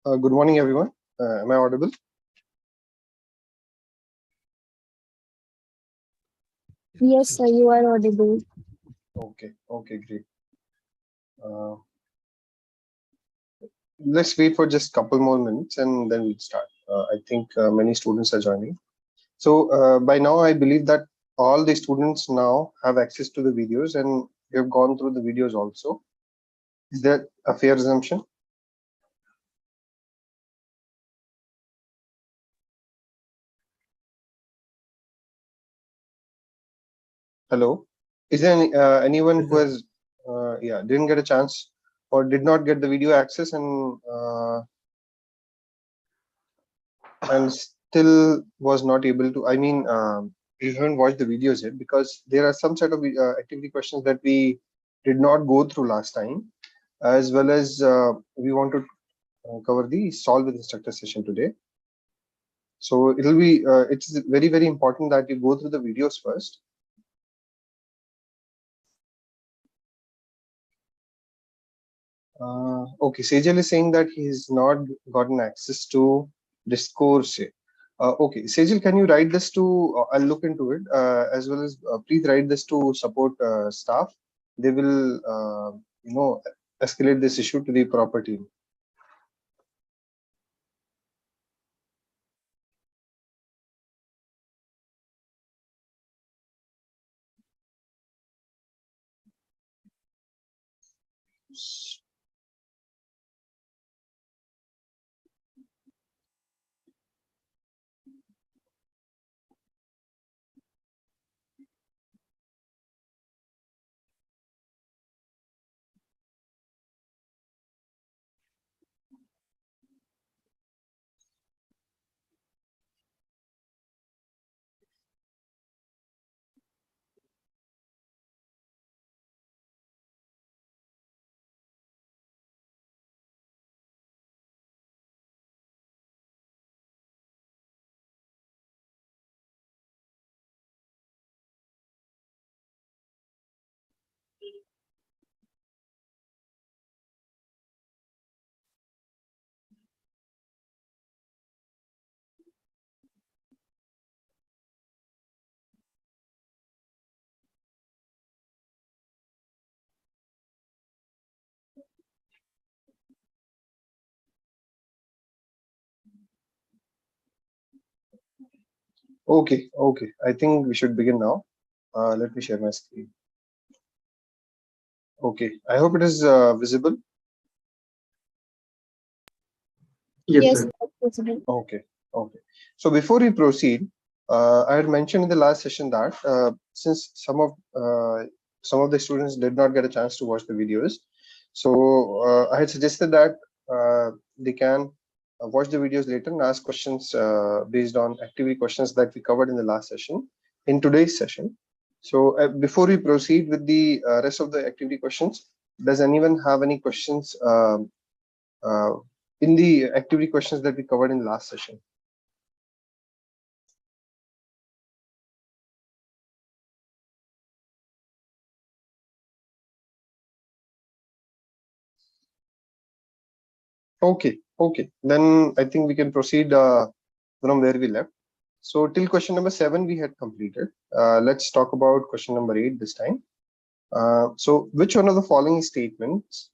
Good morning, everyone. Am I audible? Yes, sir, you are audible. Okay, great. Let's wait for just a couple more minutes and then we'll start. I think many students are joining. So by now, I believe that all the students now have access to the videos and we have gone through the videos also. Is that a fair assumption? Hello? Is there anyone who has didn't get a chance or did not get the video access and still was not able to, you haven't watched the videos yet because there are some set of activity questions that we did not go through last time, as well as we want to cover the solve with instructor session today. So it'll be it's very, very important that you go through the videos first. Okay, Sejal is saying that he's not gotten access to discourse. Okay, Sejal, can you write this to? I'll look into it, as well as please write this to support staff. They will, escalate this issue to the proper team. Okay, I think we should begin now. Let me share my screen. Okay, I hope it is visible. Yes, sir. possible. Okay. So before we proceed, I had mentioned in the last session that since some of the students did not get a chance to watch the videos, so I had suggested that they can watch the videos later and ask questions based on activity questions that we covered in the last session in today's session. So before we proceed with the rest of the activity questions, does anyone have any questions in the activity questions that we covered in last session? Okay. Then I think we can proceed from where we left. So till question number 7 we had completed. Let's talk about question number 8 this time. So which one of the following statements,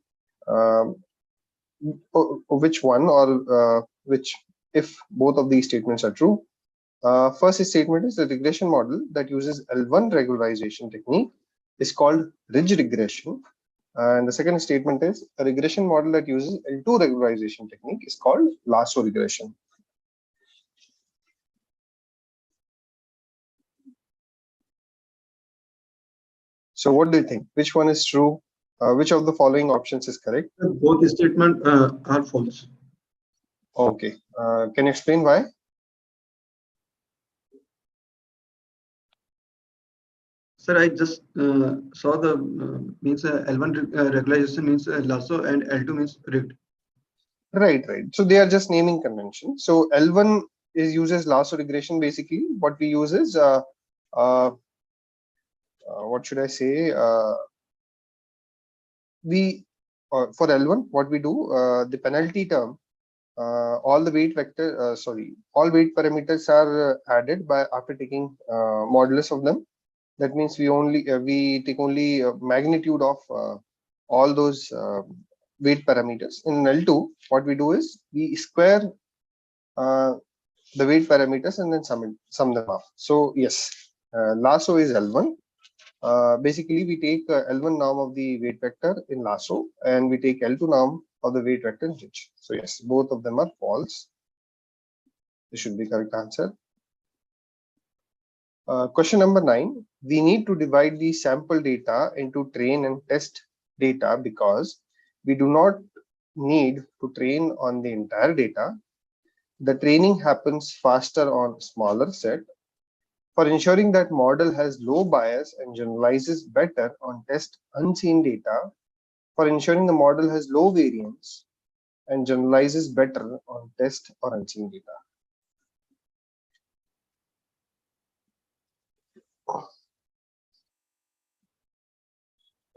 which one or which, if both of these statements are true, first statement is the regression model that uses L1 regularization technique is called ridge regression. And the second statement is a regression model that uses L2 regularization technique is called lasso regression. So what do you think? Which one is true? Which of the following options is correct? Both statements are false. Okay. Can you explain why? Sir, I just saw the means L1 regularization means lasso and L2 means rigged. Right. So they are just naming convention. So L1 is uses lasso regression. Basically, what we use is what should I say? We for L1, what we do, the penalty term all the weight vector, all weight parameters are added by after taking modulus of them. That means we take only magnitude of all those weight parameters. In L2, what we do is we square the weight parameters and then sum them up. So yes, lasso is L1. Basically, we take L1 norm of the weight vector in lasso and we take L2 norm of the weight vector in ridge. So yes, both of them are false. This should be correct answer. Question number 9. We need to divide the sample data into train and test data because we do not need to train on the entire data. The training happens faster on smaller set. For ensuring that model has low bias and generalizes better on test unseen data, for ensuring the model has low variance and generalizes better on test or unseen data.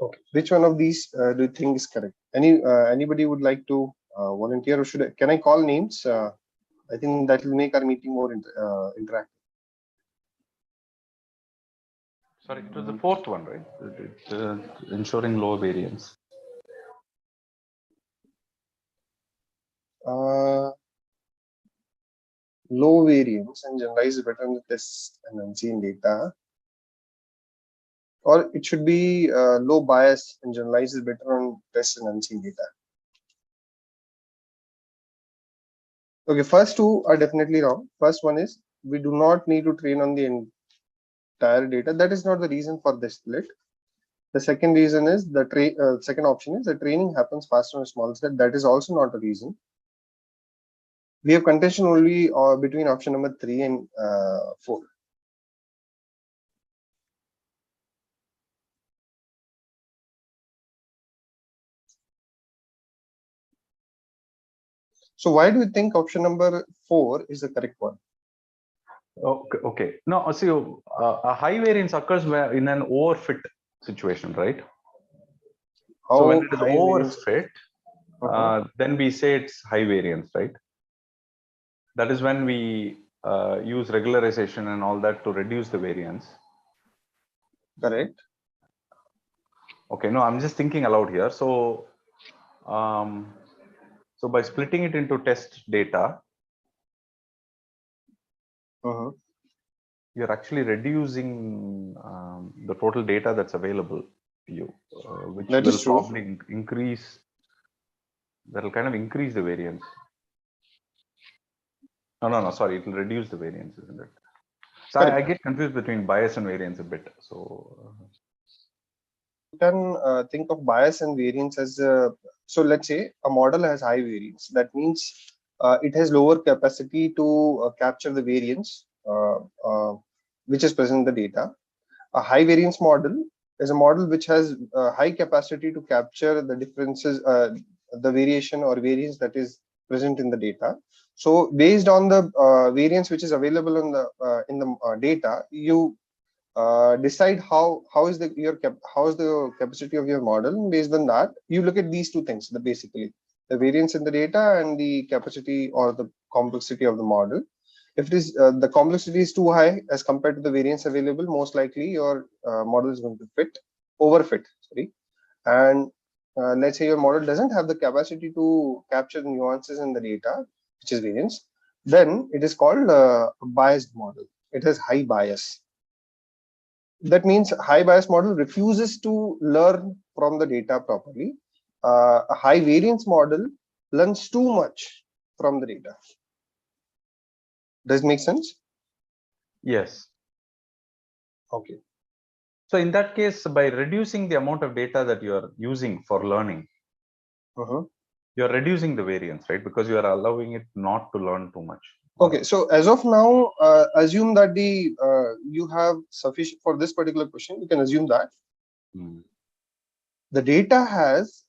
Okay, which one of these do you think is correct? Anybody would like to volunteer, or can I call names? I think that will make our meeting more interactive. Sorry, it was the fourth one, right? Ensuring low variance. Low variance and generalize better on the test and unseen data. Or it should be low bias and generalizes better on test and unseen data. Okay, first two are definitely wrong. First one is we do not need to train on the entire data. That is not the reason for this split. The second reason is the second option is the training happens faster on a small set. That is also not a reason. We have contention only between option number 3 and 4. So why do you think option number 4 is the correct one? Okay. No, see, a high variance occurs where in an overfit situation, right? So when it is overfit, then we say it's high variance, right? That is when we use regularization and all that to reduce the variance. Correct. Okay, no, I'm just thinking aloud here. So, so by splitting it into test data, you're actually reducing the total data that's available to you, which will probably increase. That will kind of increase the variance. No, sorry, it will reduce the variance, isn't it? So I get confused between bias and variance a bit. So you can think of bias and variance as so let's say a model has high variance. That means it has lower capacity to capture the variance which is present in the data. A high variance model is a model which has high capacity to capture the differences, the variation or variance that is present in the data. So based on the variance which is available in the data, you decide how is the capacity of your model. And based on that, you look at these two things: basically the variance in the data and the capacity or the complexity of the model. If it is the complexity is too high as compared to the variance available, most likely your model is going to overfit. And let's say your model doesn't have the capacity to capture nuances in the data, which is variance, then it is called a biased model. It has high bias. That means high bias model refuses to learn from the data properly. A high variance model learns too much from the data. Does it make sense? Yes. Okay. So in that case, by reducing the amount of data that you are using for learning, you are reducing the variance, right? Because you are allowing it not to learn too much. Okay, so as of now, assume that the you have sufficient for this particular question. You can assume that the data has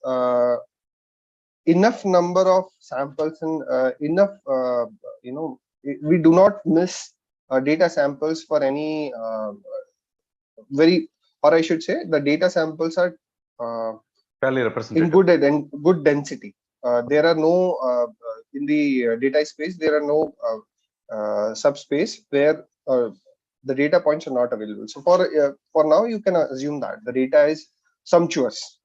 enough number of samples and enough, we do not miss data samples for any or I should say, the data samples are fairly representative in good density. There are no in the data space, there are no subspace where the data points are not available. So for now, you can assume that the data is sumptuous.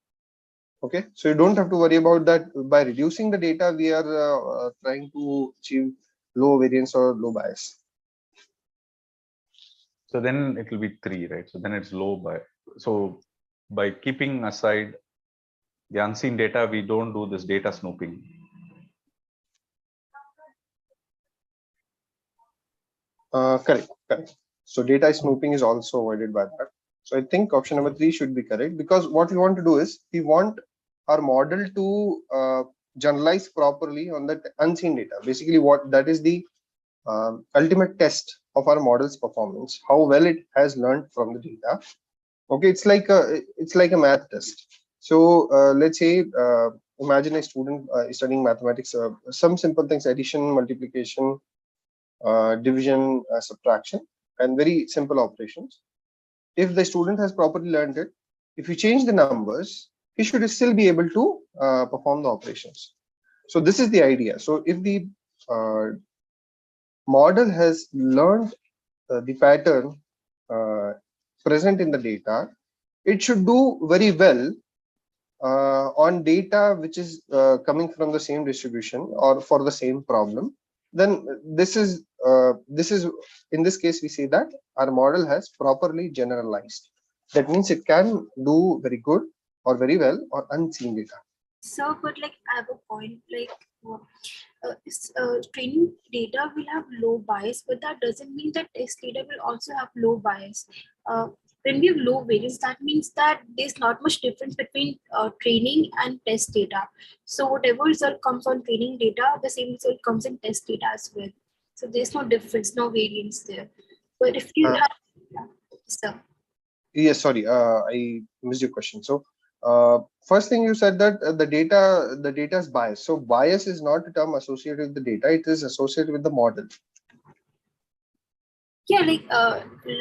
Okay, so you don't have to worry about that. By reducing the data, we are trying to achieve low variance or low bias. So then it will be 3, right? So then it's low by. So by keeping aside the unseen data, we don't do this data snooping. Correct. So data snooping is also avoided by that. So I think option number 3 should be correct, because what we want to do is we want our model to generalize properly on that unseen data. Basically, what that is the ultimate test of our model's performance, how well it has learned from the data. Okay, it's like a math test. So let's say imagine a student studying mathematics, some simple things: addition, multiplication, division, subtraction, and very simple operations. If the student has properly learned it, if you change the numbers, he should still be able to perform the operations. So this is the idea. So if the model has learned the pattern present in the data, it should do very well on data which is coming from the same distribution or for the same problem. Then this is in this case we say that our model has properly generalized. That means it can do very good or very well on unseen data. So, but like I have a point, like training data will have low bias, but that doesn't mean that test data will also have low bias. When we have low variance, that means that there's not much difference between training and test data. So whatever result comes on training data, the same result comes in test data as well. So there's no difference, no variance there. But if you have, so. Yes, sorry, I missed your question. So first thing you said that the data is biased. So bias is not a term associated with the data; it is associated with the model. Yeah, like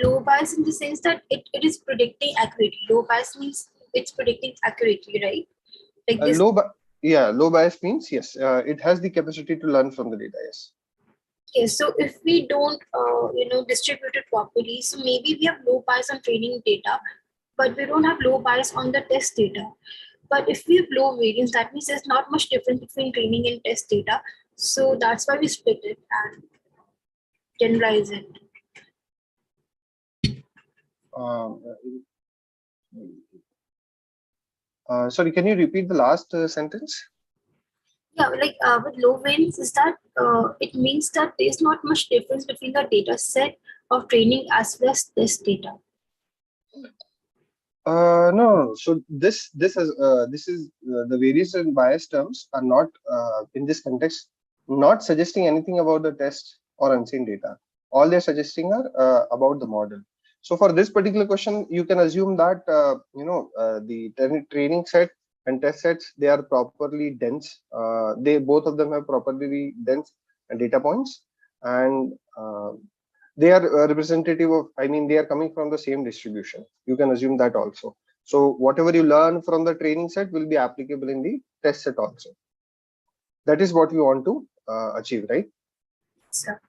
low bias in the sense that it is predicting accurately. Low bias means it's predicting accurately, right? Like this. Low bias means yes, it has the capacity to learn from the data. Yes. Yes. So if we don't, distribute it properly, so maybe we have low bias on training data, but we don't have low bias on the test data. But if we have low variance, that means there's not much difference between training and test data. So that's why we split it and generalize it. Sorry, can you repeat the last sentence? Yeah, like with low variance is that it means that there's not much difference between the data set of training as well as test data. No. So this is the variance and bias terms are not in this context not suggesting anything about the test or unseen data. All they're suggesting are about the model. So for this particular question, you can assume that the training set and test sets, they are properly dense. They both of them have properly dense data points, and they are representative of, they are coming from the same distribution. You can assume that also. So whatever you learn from the training set will be applicable in the test set also. That is what we want to achieve, right? Sir.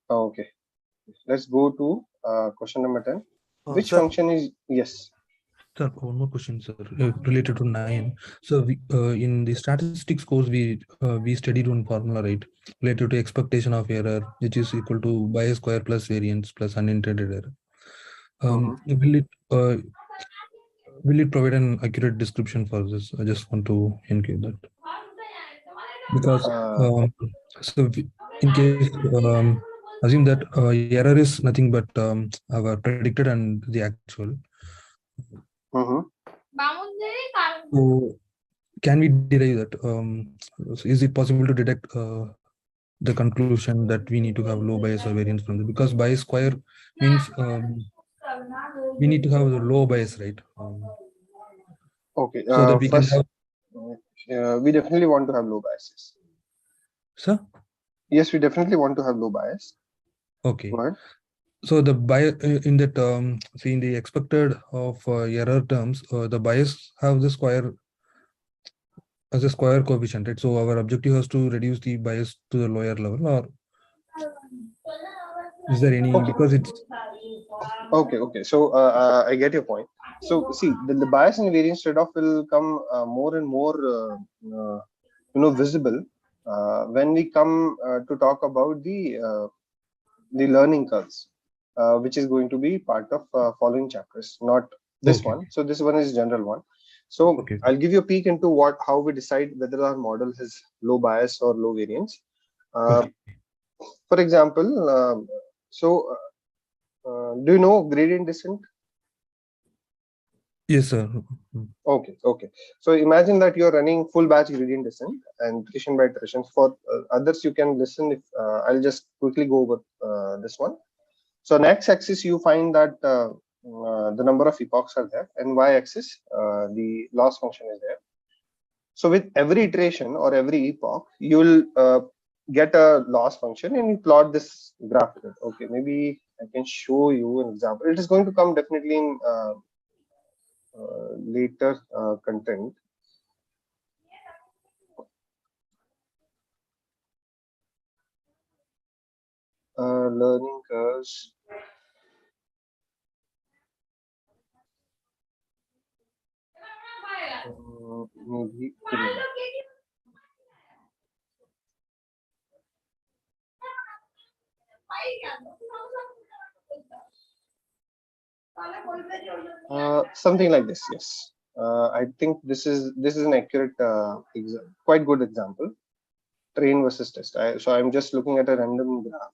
Okay, let's go to question number 10. Which sir, function is, yes? Sir, one more question, sir, related to 9. So we, in the statistics course, we studied one formula, right, related to expectation of error, which is equal to bias square plus variance plus unintended error. Will it provide an accurate description for this? I just want to include that, because so in case assume that error is nothing but our predicted and the actual. So can we derive that? Is it possible to detect the conclusion that we need to have low bias or variance from it? Because bias square means we need to have the low bias, right? Okay. So that we first, can have. we definitely want to have low biases. Sir? Yes, we definitely want to have low bias. Okay. Go ahead. So the bias in that see in the expected of error terms, the bias have the square as a square coefficient, right? So our objective was to reduce the bias to the lower level, or is there any, Okay. because it's Okay. So I get your point. So see, the bias and variance trade-off will come more and more, visible when we come to talk about the learning curves, which is going to be part of following chapters, not this okay. one. So this one is general one. So Okay. I'll give you a peek into how we decide whether our model has low bias or low variance. Okay. For example, do you know gradient descent? Yes, sir. Okay. So imagine that you're running full batch gradient descent and iteration by iteration. For others, you can listen. If I'll just quickly go over this one. So on x-axis, you find that the number of epochs are there, and y-axis, the loss function is there. So with every iteration or every epoch, you'll get a loss function and you plot this graph with it. Okay, maybe I can show you an example. It is going to come definitely in later content. Learning curves. Maybe. Something like this, yes. I think this is an accurate, quite good example. Train versus test. So I'm just looking at a random graph.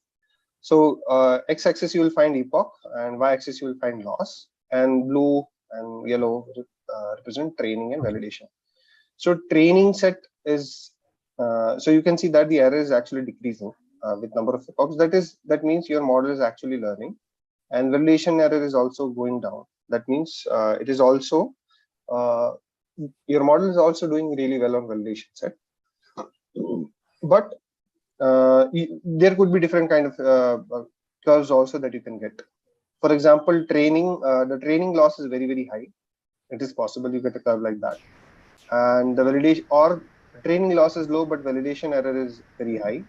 So x-axis you will find epoch, and y-axis you will find loss, and blue and yellow represent training and validation. So training set is so you can see that the error is actually decreasing with number of epochs. That means your model is actually learning, and validation error is also going down. That means it is also your model is also doing really well on validation set. But there could be different kind of curves also that you can get. For example, training, the training loss is very, very high. It is possible you get a curve like that. And the validation or training loss is low, but validation error is very high.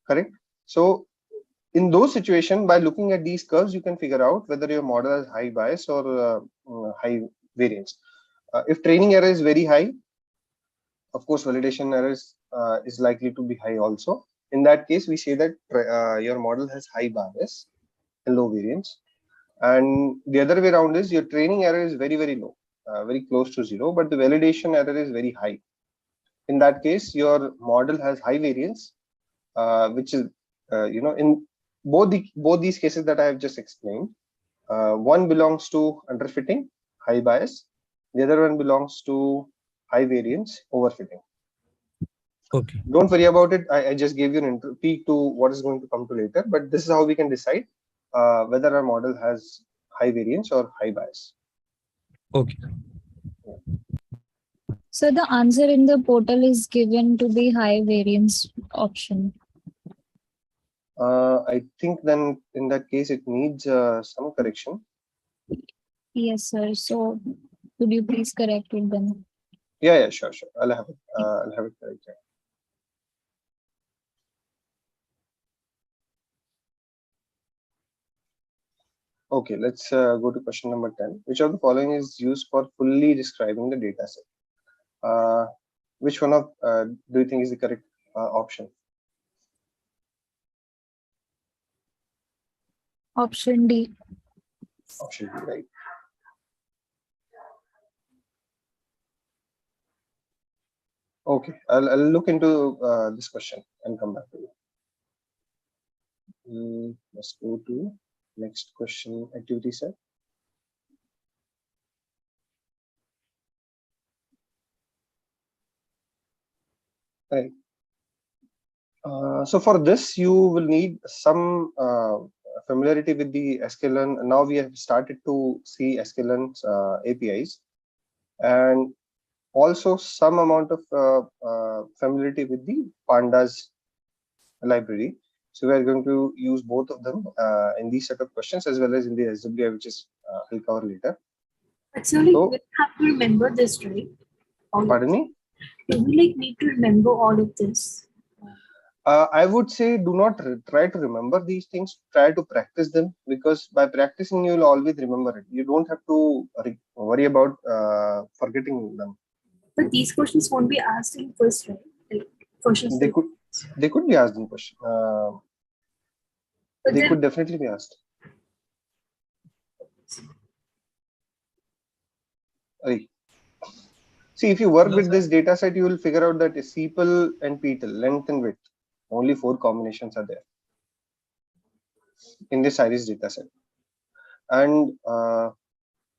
Correct? So in those situations, by looking at these curves, you can figure out whether your model has high bias or high variance. If training error is very high, of course, validation error is likely to be high also. In that case, we say that your model has high bias and low variance. And the other way around is your training error is very, very low, very close to zero, but the validation error is very high. In that case, your model has high variance, which is, in both these cases that I have just explained, one belongs to underfitting, high bias. The other one belongs to high variance, overfitting. Okay. Don't worry about it. I just gave you an peek to what is going to come to later, but this is how we can decide whether our model has high variance or high bias. Okay. So the answer in the portal is given to the high variance option. I think then in that case, it needs some correction. Yes, sir. So could you please correct it then? Yeah, sure. I'll have it corrected. Okay, let's go to question number 10. Which of the following is used for fully describing the data set? Which one of do you think is the correct option? Option D. Option D, right? Okay, I'll look into this question and come back to you. Let's go to next question, activity set. Right. So for this, you will need some familiarity with the sklearn. Now we have started to see sklearn's APIs, and also some amount of familiarity with the pandas library. So we are going to use both of them in these set of questions as well as in the SWI, which is I'll cover later. Actually, we have to remember this, right? Pardon me? Do we like need to remember all of this? I would say do not try to remember these things. Try to practice them, because by practicing you will always remember it. You don't have to worry about forgetting them. But these questions won't be asked in first, right? Like questions. They could be asked in question. They could definitely be asked. Right. See, if you work with this data set, you will figure out that sepal and petal, length and width, only 4 combinations are there in this iris data set. And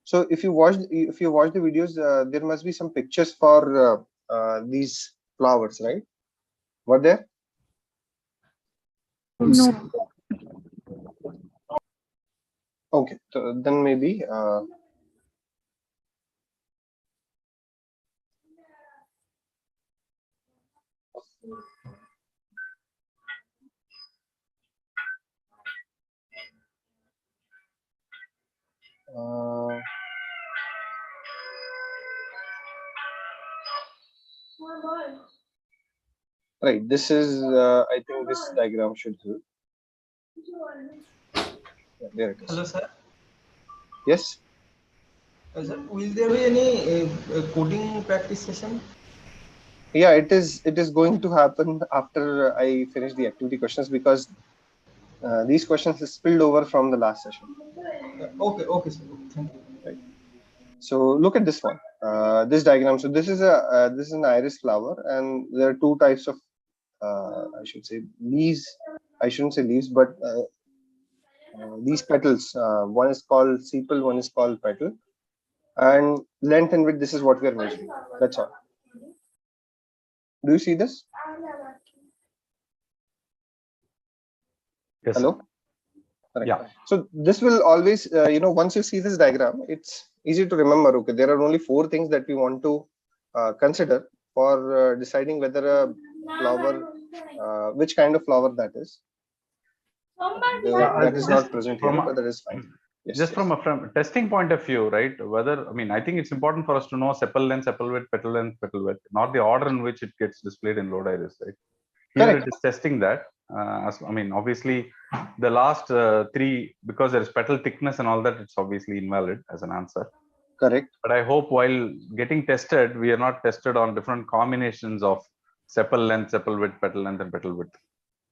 so if you watch the videos, there must be some pictures for these flowers, right? Were there? No. Okay, so then maybe right. This is I think this diagram should help. Yeah, there it is. Hello, sir. Yes. Sir, will there be any coding practice session? Yeah, it is going to happen after I finish the activity questions, because these questions is spilled over from the last session. Okay, sir. Thank you. Right. So look at this one, this diagram. So this is an iris flower, and there are 2 types of I should say leaves. I shouldn't say leaves, but these petals. One is called sepal, one is called petal, and length and width. This is what we are measuring. That's all. Do you see this? Yes. Hello. Right. Yeah. So this will always, once you see this diagram, it's easy to remember. Okay, there are only 4 things that we want to consider for deciding whether a flower, which kind of flower that is. That is not present here, but that is fine. Yes, just yes. from a testing point of view, right? Whether, I mean, I think it's important for us to know sepal length, sepal width, petal length, petal width, not the order in which it gets displayed in load iris, right? Here Correct. it is testing that. I mean, obviously, the last 3, because there is petal thickness and all that, it's obviously invalid as an answer. Correct. But I hope while getting tested, we are not tested on different combinations of sepal length, sepal width, petal length, and petal width.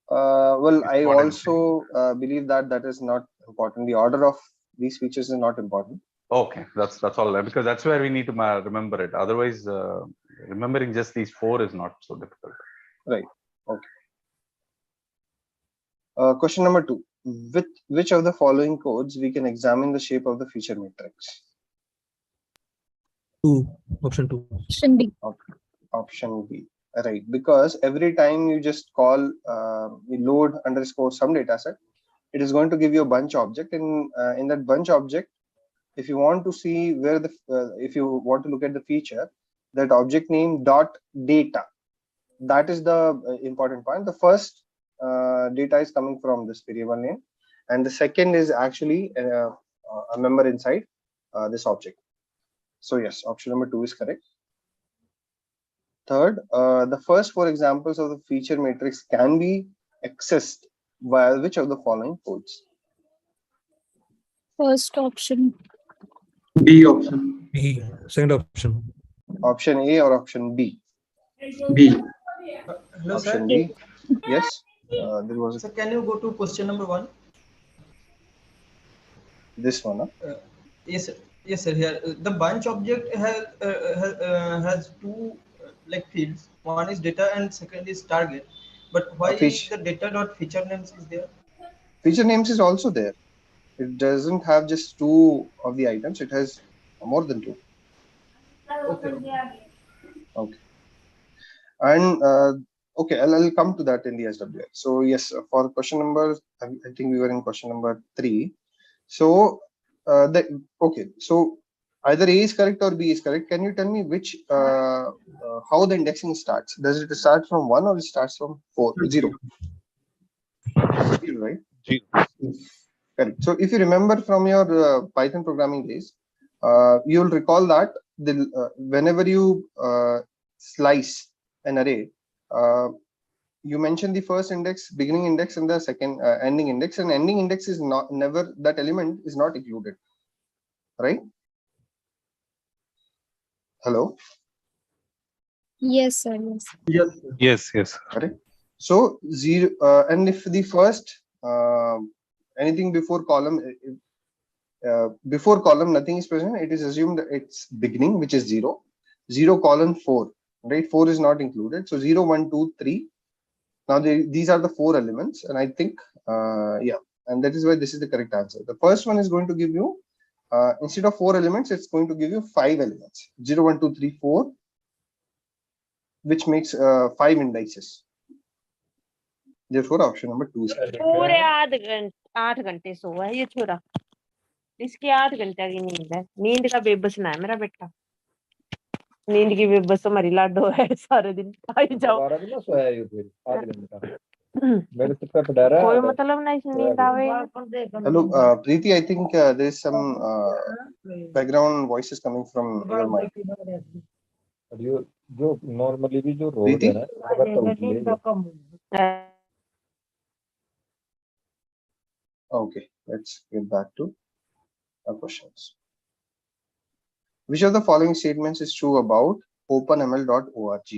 Well, It's I not also believe that is not important. The order of these features is not important. Okay, that's all, because that's where we need to remember it. Otherwise, remembering just these 4 is not so difficult. Right. Okay. Question number 2. With which of the following codes we can examine the shape of the feature matrix? 2. Option 2. Option B. Okay. Option B. Right. Because every time you just call load underscore some data set, it is going to give you a bunch object. In that bunch object, if you want to see where the if you want to look at the feature, that object name dot data, that is the important point. The first data is coming from this variable name, and the second is actually a member inside this object. So yes, option number 2 is correct. Third, the first 4 examples of the feature matrix can be accessed via which of the following codes? First option. B option. B. Second option. Option A or option B? B. Hello, Option sir. B. Yes. There was Sir, can you go to question number 1? this one. Huh? Yes, sir. Yes, sir. Here, the bunch object has 2 like fields. One is data and second is target. But why the data dot feature names is there? Feature names is also there. It doesn't have just 2 of the items. It has more than 2. Okay. Okay. And okay, I'll come to that in the SWI. So yes, for question number, I think we were in question number 3. So okay, so either A is correct or B is correct. Can you tell me which how the indexing starts? Does it start from 1 or it starts from 0? Right? 0. Correct. So if you remember from your Python programming days, you'll recall that whenever you slice an array, you mention the first index, beginning index, and the second ending index, and ending index is never, that element is not included, right? Hello. Yes, sir. Yes. Yes. Correct. So 0, and if the first anything before column nothing is present, it is assumed that it's beginning, which is 0 colon 4, right? 4 is not included, so 0 1 2 3. Now these are the 4 elements, and I think yeah, and that is why this is the correct answer. The first one is going to give you instead of 4 elements, it's going to give you 5 elements, 0 1 2 3 4, which makes 5 indices. Therefore, option number 2 is correct. पूरे 8 घंटे सोया है ये छोरा, इसकी 8 घंटे की नींद है, नींद का बेबस ना है मेरा बेटा, नींद की बेबस हमारी लाडो है, सारे दिन आई जाओ ना सोया ये फिर 8 घंटे का मेरे से पे डरा कोई मतलब ना इस नींद आवे। Hello, Preeti, I think there is some background voices coming from your mic. जो नॉर्मली भी जो रोड है ना, Okay, let's get back to our questions. Which of the following statements is true about openml.org?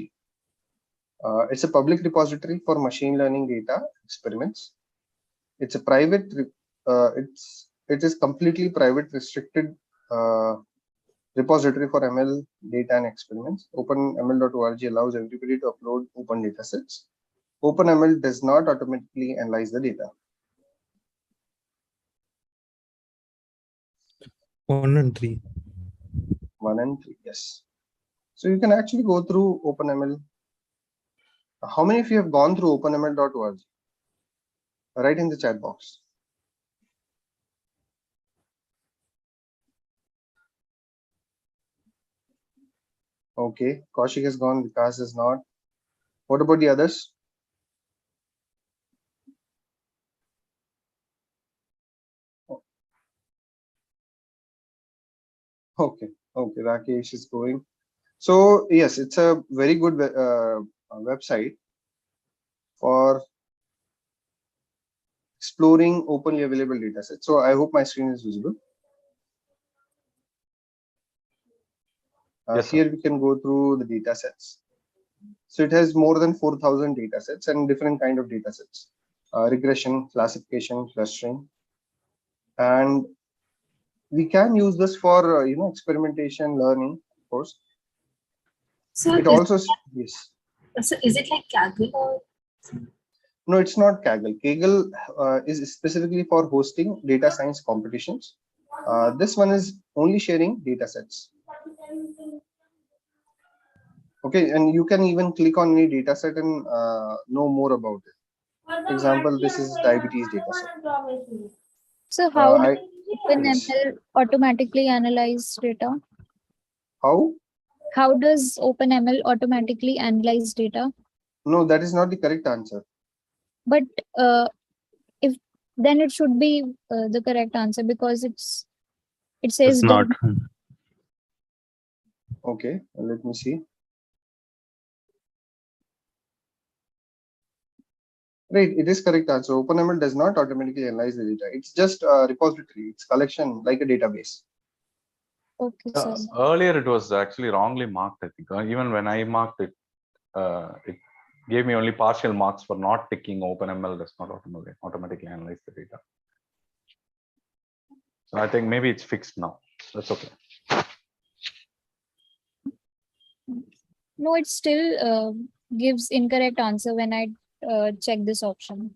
It's a public repository for machine learning data experiments. It's a private, it is completely private, restricted repository for ML data and experiments. OpenML.org allows everybody to upload open data sets. OpenML does not automatically analyze the data. 1 and 3. 1 and 3, yes. So you can actually go through OpenML. How many of you have gone through OpenML.org? Write in the chat box. Okay, Kaushik has gone, Vikas is not. What about the others? Okay, Rakesh is going. So yes, it's a very good website for exploring openly available datasets. So I hope my screen is visible. Yes, here we can go through the datasets. So it has more than 4,000 datasets and different kind of datasets, regression, classification, clustering, and we can use this for experimentation, learning, of course. So it also yes. So is it like Kaggle or? No, it's not Kaggle. Kaggle is specifically for hosting data science competitions. This one is only sharing data sets. Okay, and you can even click on any data set and know more about it. For example, this is diabetes data set. So how does OpenML automatically analyze data? How does OpenML automatically analyze data? No, that is not the correct answer. But if then it should be the correct answer, because it says it's not. Okay, let me see. Right, it is correct answer. OpenML does not automatically analyze the data. It's just a repository. It's collection like a database. Okay, sir. Earlier it was actually wrongly marked, I think. Even when I marked it, it gave me only partial marks for not ticking OpenML does not automatically analyze the data. So I think maybe it's fixed now. That's okay. No, it still gives incorrect answer when I check this option.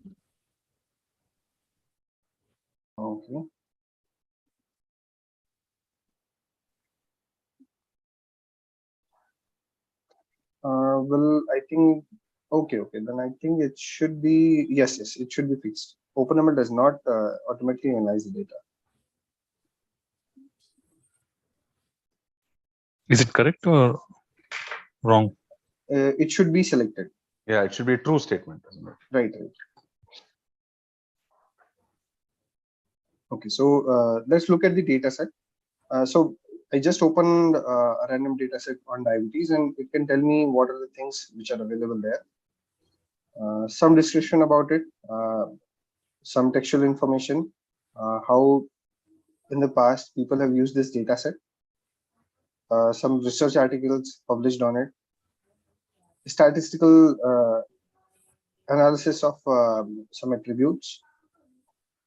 Okay. Well, I think okay. Then I think it should be yes. It should be fixed. OpenML does not automatically analyze the data. Is it correct or wrong? It should be selected. Yeah, it should be a true statement, isn't it? Right. Okay, so let's look at the data set. So I just opened a random data set on diabetes, and it can tell me what are the things which are available there. Some description about it, some textual information, how in the past people have used this data set, some research articles published on it, statistical analysis of some attributes,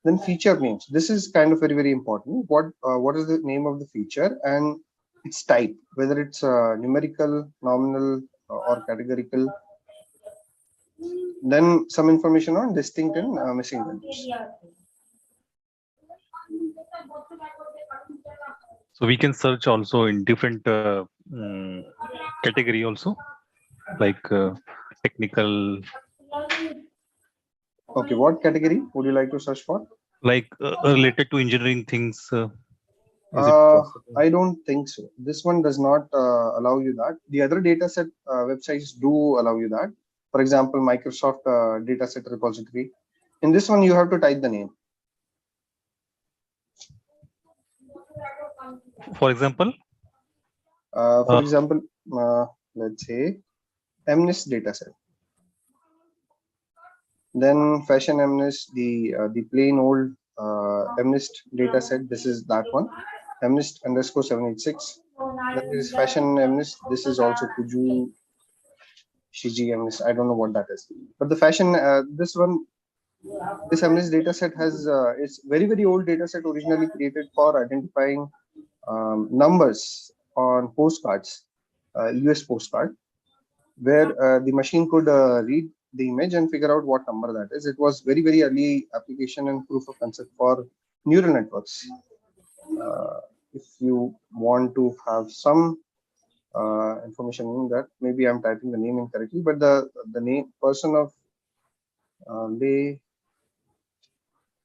then feature names. This is kind of very important. What is the name of the feature and its type, whether it's numerical, nominal, or categorical. Then some information on distinct and missing values. So we can search also in different category also, like technical. Okay, what category would you like to search for? Like related to engineering things. Is it possible? I don't think so. This one does not allow you that. The other dataset websites do allow you that. For example, Microsoft dataset repository. In this one, you have to type the name. For example? Let's say MNIST dataset. Then fashion MNIST, the plain old MNIST dataset. This is that one. MNIST_786. Then there is fashion MNIST. This is also Kuju Shiji MNIST. I don't know what that is. But the fashion, this MNIST dataset has it's very old dataset, originally created for identifying numbers on postcards, US postcard, where the machine could read the image and figure out what number that is. It was very early application and proof of concept for neural networks. If you want to have some information in that, maybe I'm typing the name incorrectly, but the name person of they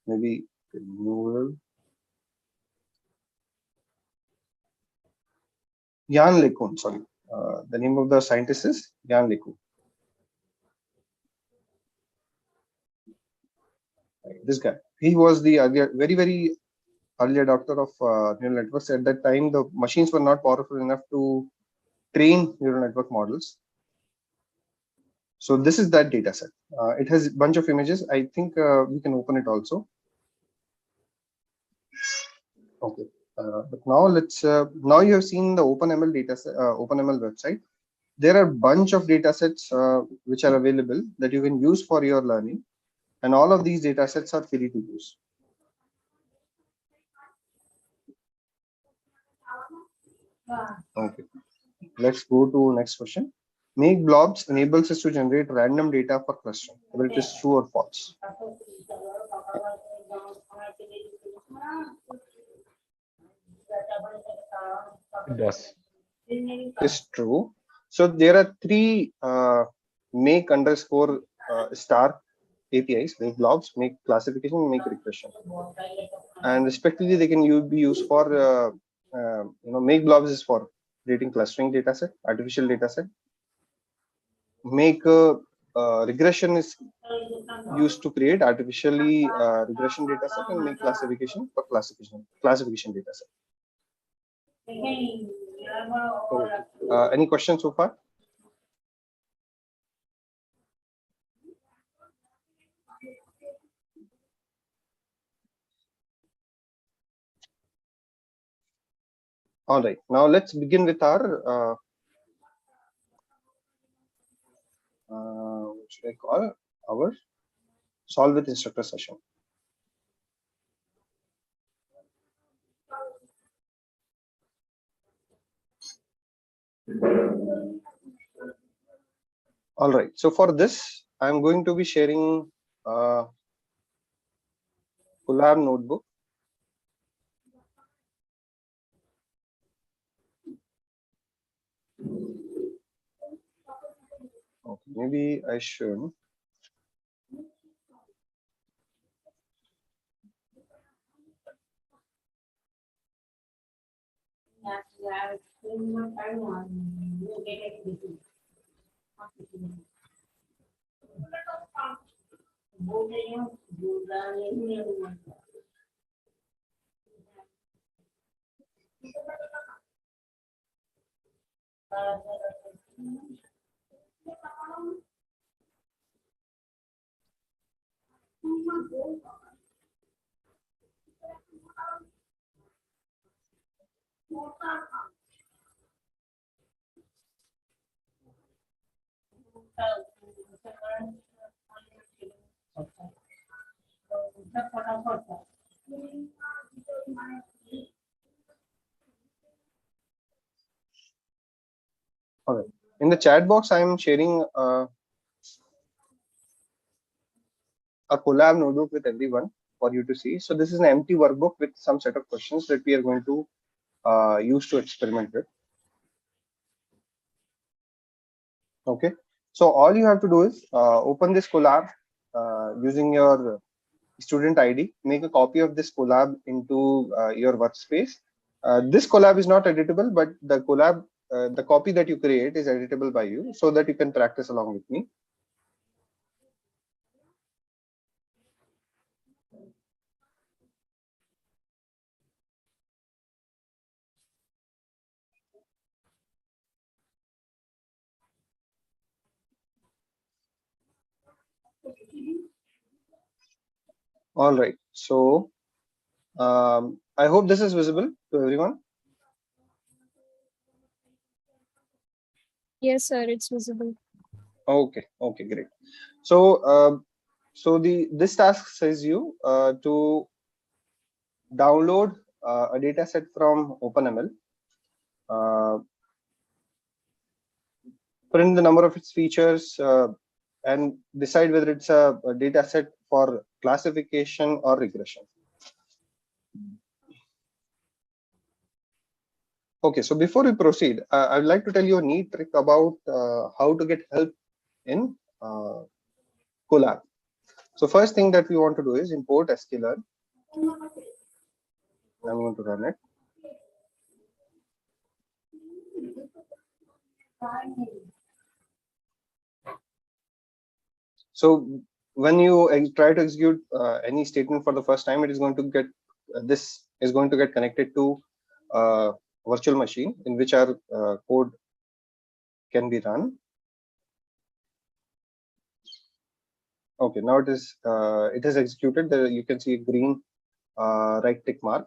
maybe neural Jan LeCun, sorry. The name of the scientist is Jan LeCun. This guy, he was the very early adopter of neural networks. At that time, the machines were not powerful enough to train neural network models. So this is that data set. It has a bunch of images. I think we can open it also. Okay. But now let's. Now you have seen the OpenML data set, OpenML website. There are a bunch of data sets which are available that you can use for your learning, and all of these data sets are free to use. Okay. Let's go to next question. Make blobs enables us to generate random data for clustering, whether it is true or false. It does. Is true. So there are three make _ star APIs: make blobs, make classification, make regression. And respectively, they can be used for make blobs is for creating clustering dataset, artificial dataset. Make regression is used to create artificially regression dataset, and make classification for classification dataset. So, any questions so far? All right, now let's begin with our what should I call our solve with instructor session. All right, so for this, I'm going to be sharing Colab notebook. Okay, maybe I should. Okay. In the chat box, I am sharing a Colab notebook with everyone for you to see. So this is an empty workbook with some set of questions that we are going to use to experiment with. Okay. So all you have to do is open this Colab using your student ID, make a copy of this Colab into your workspace. This Colab is not editable, but the Colab, the copy that you create is editable by you, so that you can practice along with me. All right. So I hope this is visible to everyone. Yes, sir, it's visible. Okay. Okay, great. So this task says you to download a data set from OpenML, print the number of its features, and decide whether it's a data set for classification or regression. Okay, so before we proceed, I would like to tell you a neat trick about how to get help in Colab. So first thing that we want to do is import sklearn. I'm going to run it. So when you try to execute any statement for the first time, it is going to get this is going to get connected to virtual machine in which our code can be run. Okay, now it is executed. You can see a green right tick mark.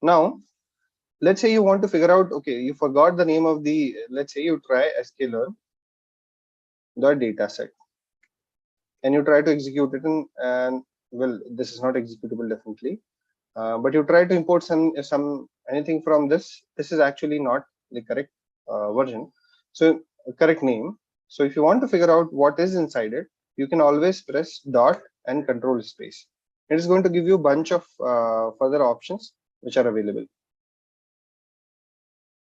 Now, let's say you want to figure out, okay, you forgot the name of the, let's say you try sklearn the data set and you try to execute it and well, this is not executable definitely. But you try to import some anything from this. This is actually not the correct version. So correct name. So if you want to figure out what is inside it, you can always press dot and control space. It is going to give you a bunch of further options which are available.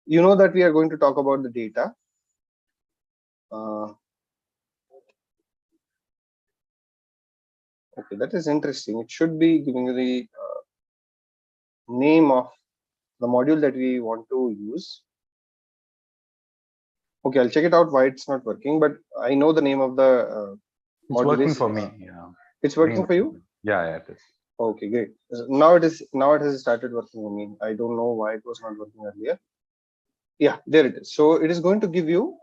You know that we are going to talk about the data. Okay, that is interesting. It should be giving you the name of the module that we want to use. Okay, I'll check it out why it's not working, but I know the name of the it's module working is, for me. Yeah, it's working for you. Yeah, it is. Okay, great. Now it has started working for me. I don't know why it was not working earlier. Yeah, there it is. So it is going to give you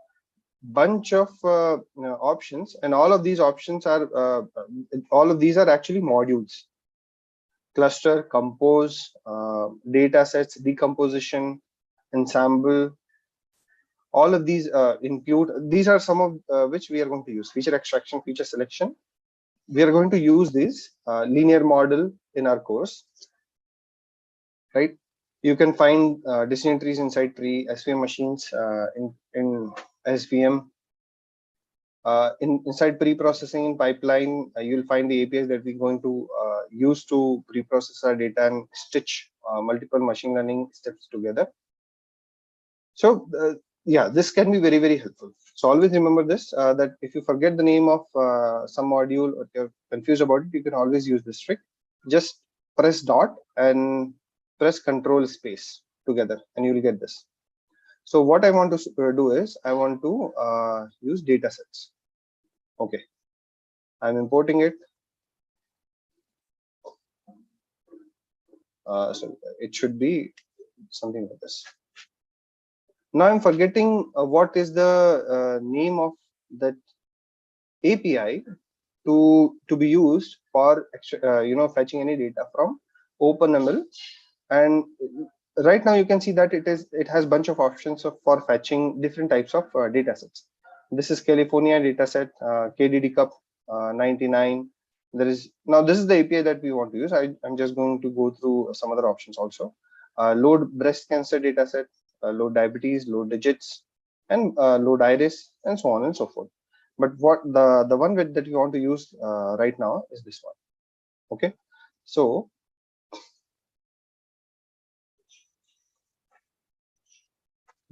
bunch of options, and all of these options are actually modules: cluster, compose, data sets, decomposition, ensemble. All of these include, these are some of which we are going to use: feature extraction, feature selection. We are going to use this linear model in our course, right? You can find decision trees inside tree, SVM machines in SVM. Inside pre-processing in pipeline, you'll find the APIs that we're going to use to pre-process our data and stitch multiple machine learning steps together. So yeah, this can be very, very helpful. So always remember this, that if you forget the name of some module or you're confused about it, you can always use this trick. Just press dot and press control space together and you will get this. So what I want to do is I want to use data sets. Okay, I'm importing it. So it should be something like this. Now I'm forgetting what is the name of that API to be used for fetching any data from OpenML. And right now you can see that it has bunch of options for fetching different types of data sets. This is California dataset, KDD Cup 99. This is the API that we want to use. I'm just going to go through some other options also. Load breast cancer dataset, load diabetes, load digits, and load iris, and so on and so forth. But what the one that we want to use right now is this one. Okay, so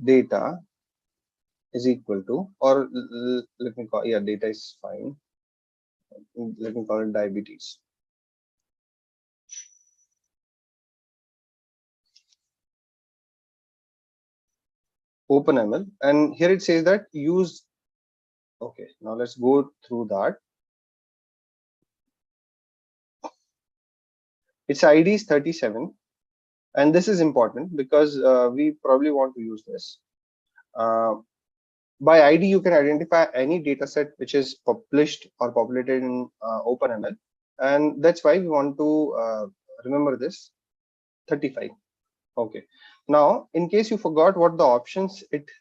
data is equal to, or let me call, data is fine. Let me call it diabetes. OpenML, and here it says that use. Okay, now let's go through that. Its ID is 37, and this is important because we probably want to use this. By ID, you can identify any data set which is published or populated in OpenML, and that's why we want to remember this 35. Okay. Now, in case you forgot what the options it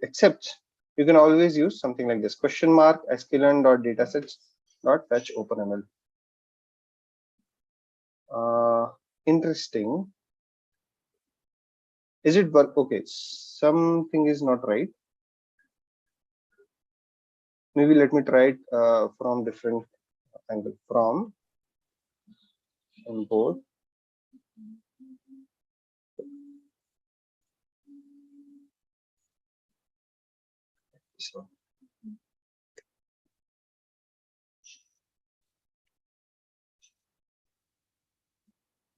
accepts, you can always use something like this: !sklearn.datasets.fetch OpenML. Interesting. Is it work? Okay, something is not right. Maybe let me try it from different angle. From import this one.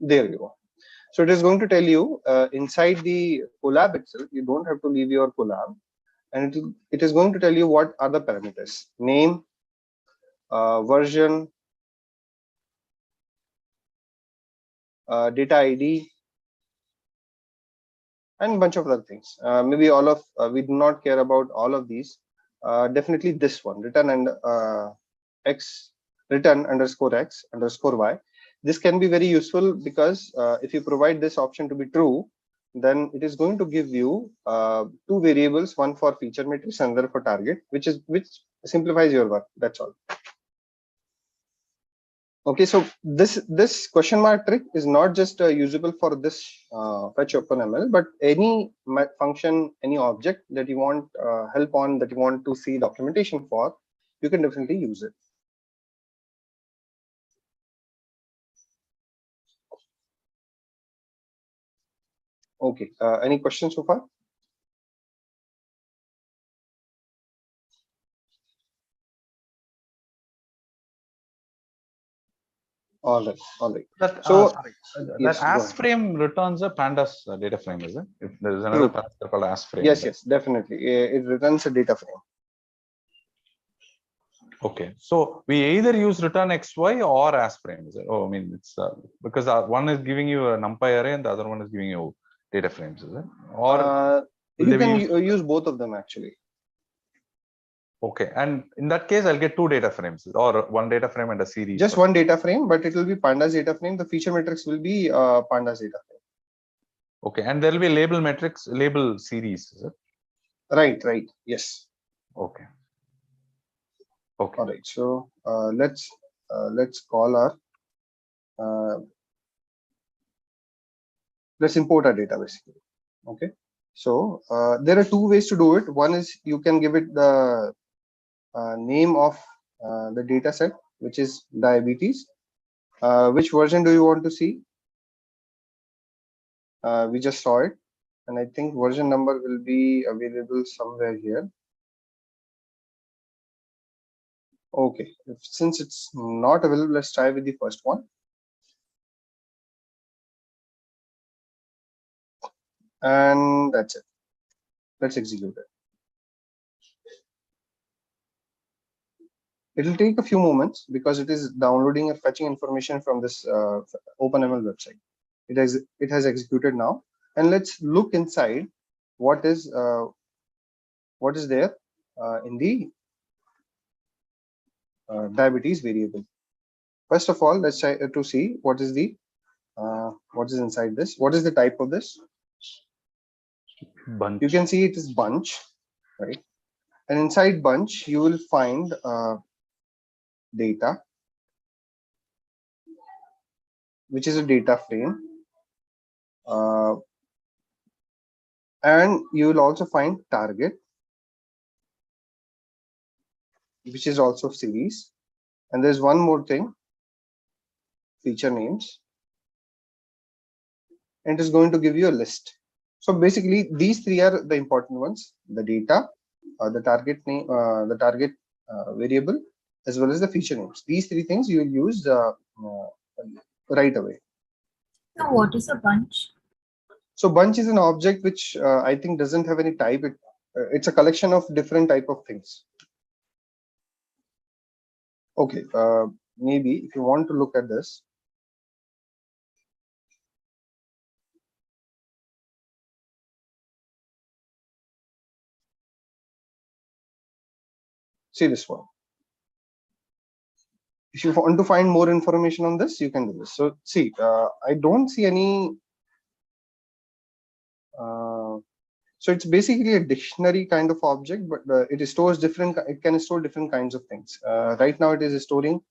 There you go. So it is going to tell you inside the Colab itself, you don't have to leave your Colab, and it is going to tell you what are the parameters: name, version, data ID, and a bunch of other things. Maybe all of we do not care about all of these. Definitely this one, return and return underscore x underscore y. This can be very useful because if you provide this option to be true, then it is going to give you two variables, one for feature matrix and another for target, which simplifies your work. That's all. Okay, so this question mark trick is not just usable for this fetch OpenML, but any function, any object that you want help on, that you want to see documentation for, you can definitely use it. Okay, any questions so far? All right, all right. That, so that as frame returns a pandas data frame, is it? If there is another parameter called as frame. Yes, definitely. It returns a data frame. Okay, so we either use return xy or as frame, is it? Oh, I mean, it's because one is giving you a numpy array and the other one is giving you data frames, is it? Or you can use both of them actually. Okay, and in that case, I'll get two data frames or one data frame and a series. Just one data frame, but it will be pandas data frame. The feature matrix will be pandas data frame. Okay, and there will be label matrix, label series, is it? Right. Yes. Okay. Okay. All right. So let's call our let's import our data basically. Okay. So there are two ways to do it. One is you can give it the name of the data set, which is diabetes. Which version do you want to see? We just saw it, and I think version number will be available somewhere here. Okay, since it's not available, let's try with the first one. And that's it. Let's execute it. It'll take a few moments because it is downloading and fetching information from this OpenML website. It has executed now, and let's look inside what is there in the diabetes variable. First of all, let's try to see what is inside this. What is the type of this? Bunch. You can see it is bunch, right? And inside bunch, you will find data, which is a data frame. And you will also find target, which is also series. And there's one more thing, feature names. And it is going to give you a list. So basically, these three are the important ones: the data, the target name, the target variable, as well as the feature names. These three things you will use right away. So what is a bunch? So bunch is an object which I think doesn't have any type. It's a collection of different type of things. Okay, maybe if you want to look at this, see this one. If you want to find more information on this, you can do this. So see, I don't see any. So it's basically a dictionary kind of object, but it stores different. It can store different kinds of things. Right now, it is storing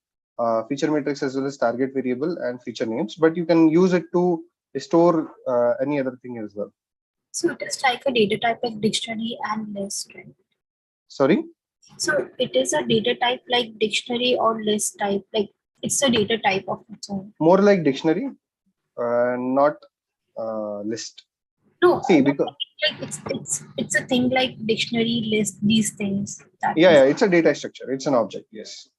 feature matrix as well as target variable and feature names, but you can use it to store any other thing as well. So it is like a data type like dictionary and list, right? Sorry. So it is a data type like dictionary or list type, like it's a data type of its own. More like dictionary, not list. No, see, because like it's a thing like dictionary, list, these things. Yeah, it's a data structure. It's an object. Yes.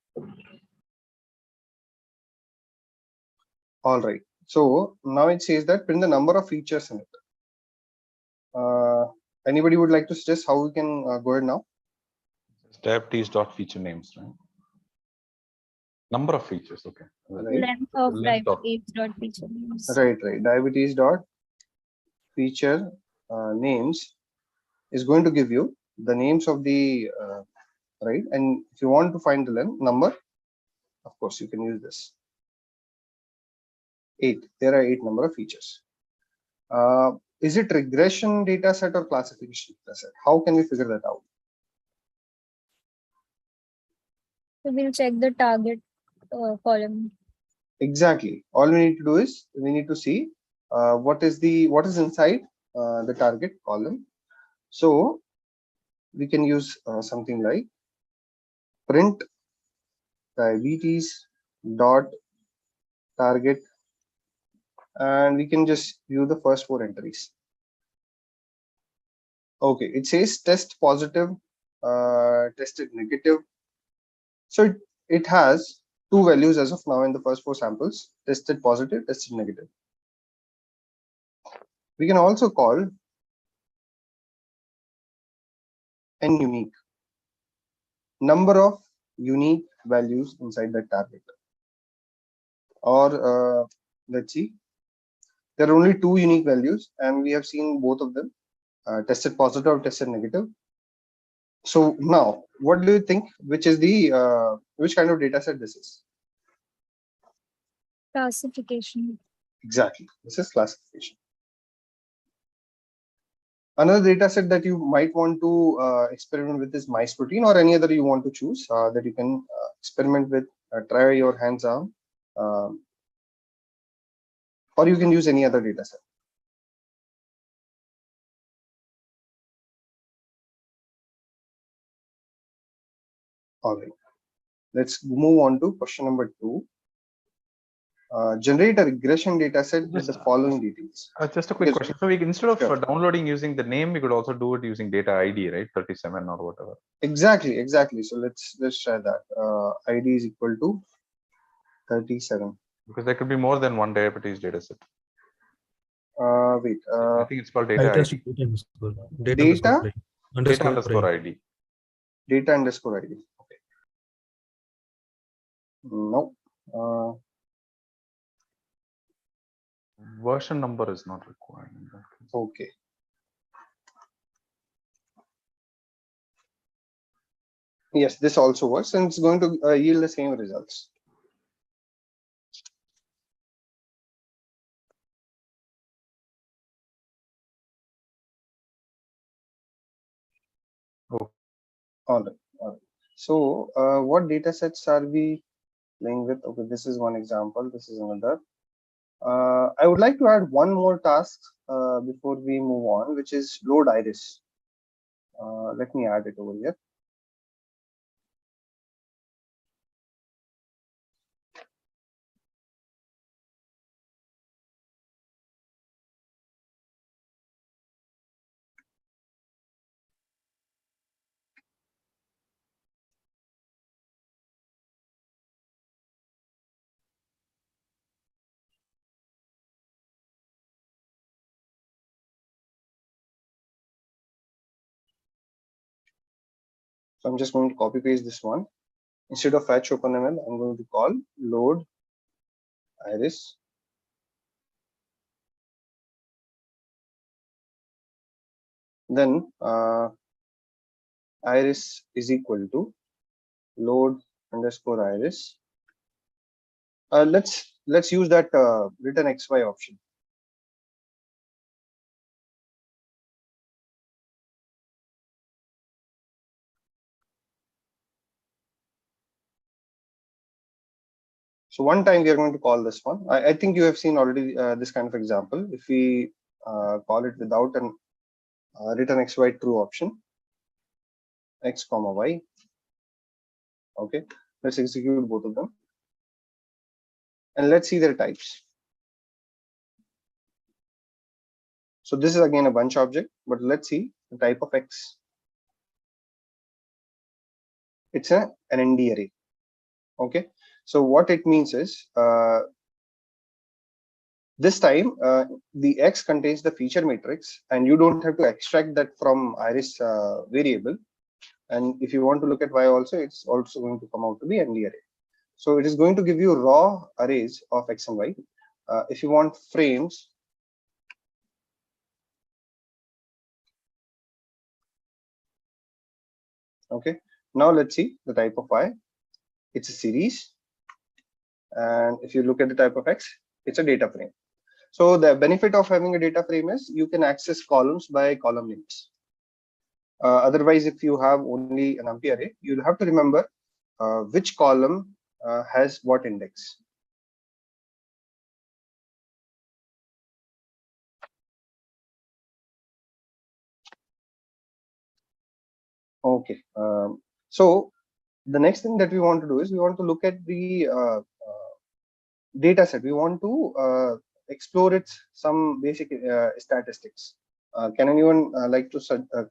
All right. So now it says that print the number of features in it. Anybody would like to suggest how we can go ahead now? Diabetes dot feature names, right? Number of features, okay. Right. Length of diabetes dot feature names. Right. Diabetes dot feature names is going to give you the names of the right, and if you want to find the number, of course you can use this. 8. There are 8 number of features. Is it regression data set or classification data set? How can we figure that out? So we'll check the target column. Exactly. All we need to do is we need to see what is inside the target column. So we can use something like print diabetes dot target, and we can just view the first 4 entries. Okay, it says test positive, tested negative. So it has 2 values as of now in the first 4 samples: tested positive, tested negative. We can also call n unique, number of unique values inside the target. Or let's see, there are only 2 unique values, and we have seen both of them, tested positive or tested negative. So now, what do you think? Which is the which kind of data set this is? Classification. Exactly, this is classification. Another data set that you might want to experiment with is mice protein, or any other you want to choose that you can experiment with, try your hands on, or you can use any other data set. All right, let's move on to question number 2. Generate a regression data set with the following details. Just a quick question. So we instead of downloading using the name, we could also do it using data ID, right? 37 or whatever. Exactly. So let's try that. ID is equal to 37. Because there could be more than one diabetes data set. Wait. I think it's called data ID. Data underscore ID. Data underscore ID. Okay. No. Version number is not required in that case. Okay. Yes, this also works, and it's going to yield the same results. Oh. All right. All right. So what data sets are we playing with? Okay, this is one example. This is another. I would like to add one more task before we move on, which is load iris. Let me add it over here. So I'm just going to copy paste this one. Instead of fetch OpenML, I'm going to call load iris. Then iris is equal to load underscore iris. Let's use that return XY option. So one time we are going to call this one. I think you have seen already this kind of example. If we call it without an return XY true option, X comma Y. Okay, let's execute both of them. And let's see their types. So this is again a bunch object, but let's see the type of X. It's an ND array. Okay, so what it means is this time the X contains the feature matrix, and you don't have to extract that from iris variable. And if you want to look at Y also, it's also going to come out to be ND array. So it is going to give you raw arrays of X and Y. If you want frames, okay, now let's see the type of Y. It's a series. And if you look at the type of X, it's a data frame. So the benefit of having a data frame is you can access columns by column names. Otherwise, if you have only an NP array, you'll have to remember which column has what index. Okay. So the next thing that we want to do is we want to look at the data set. We want to explore its some basic statistics. Can anyone like to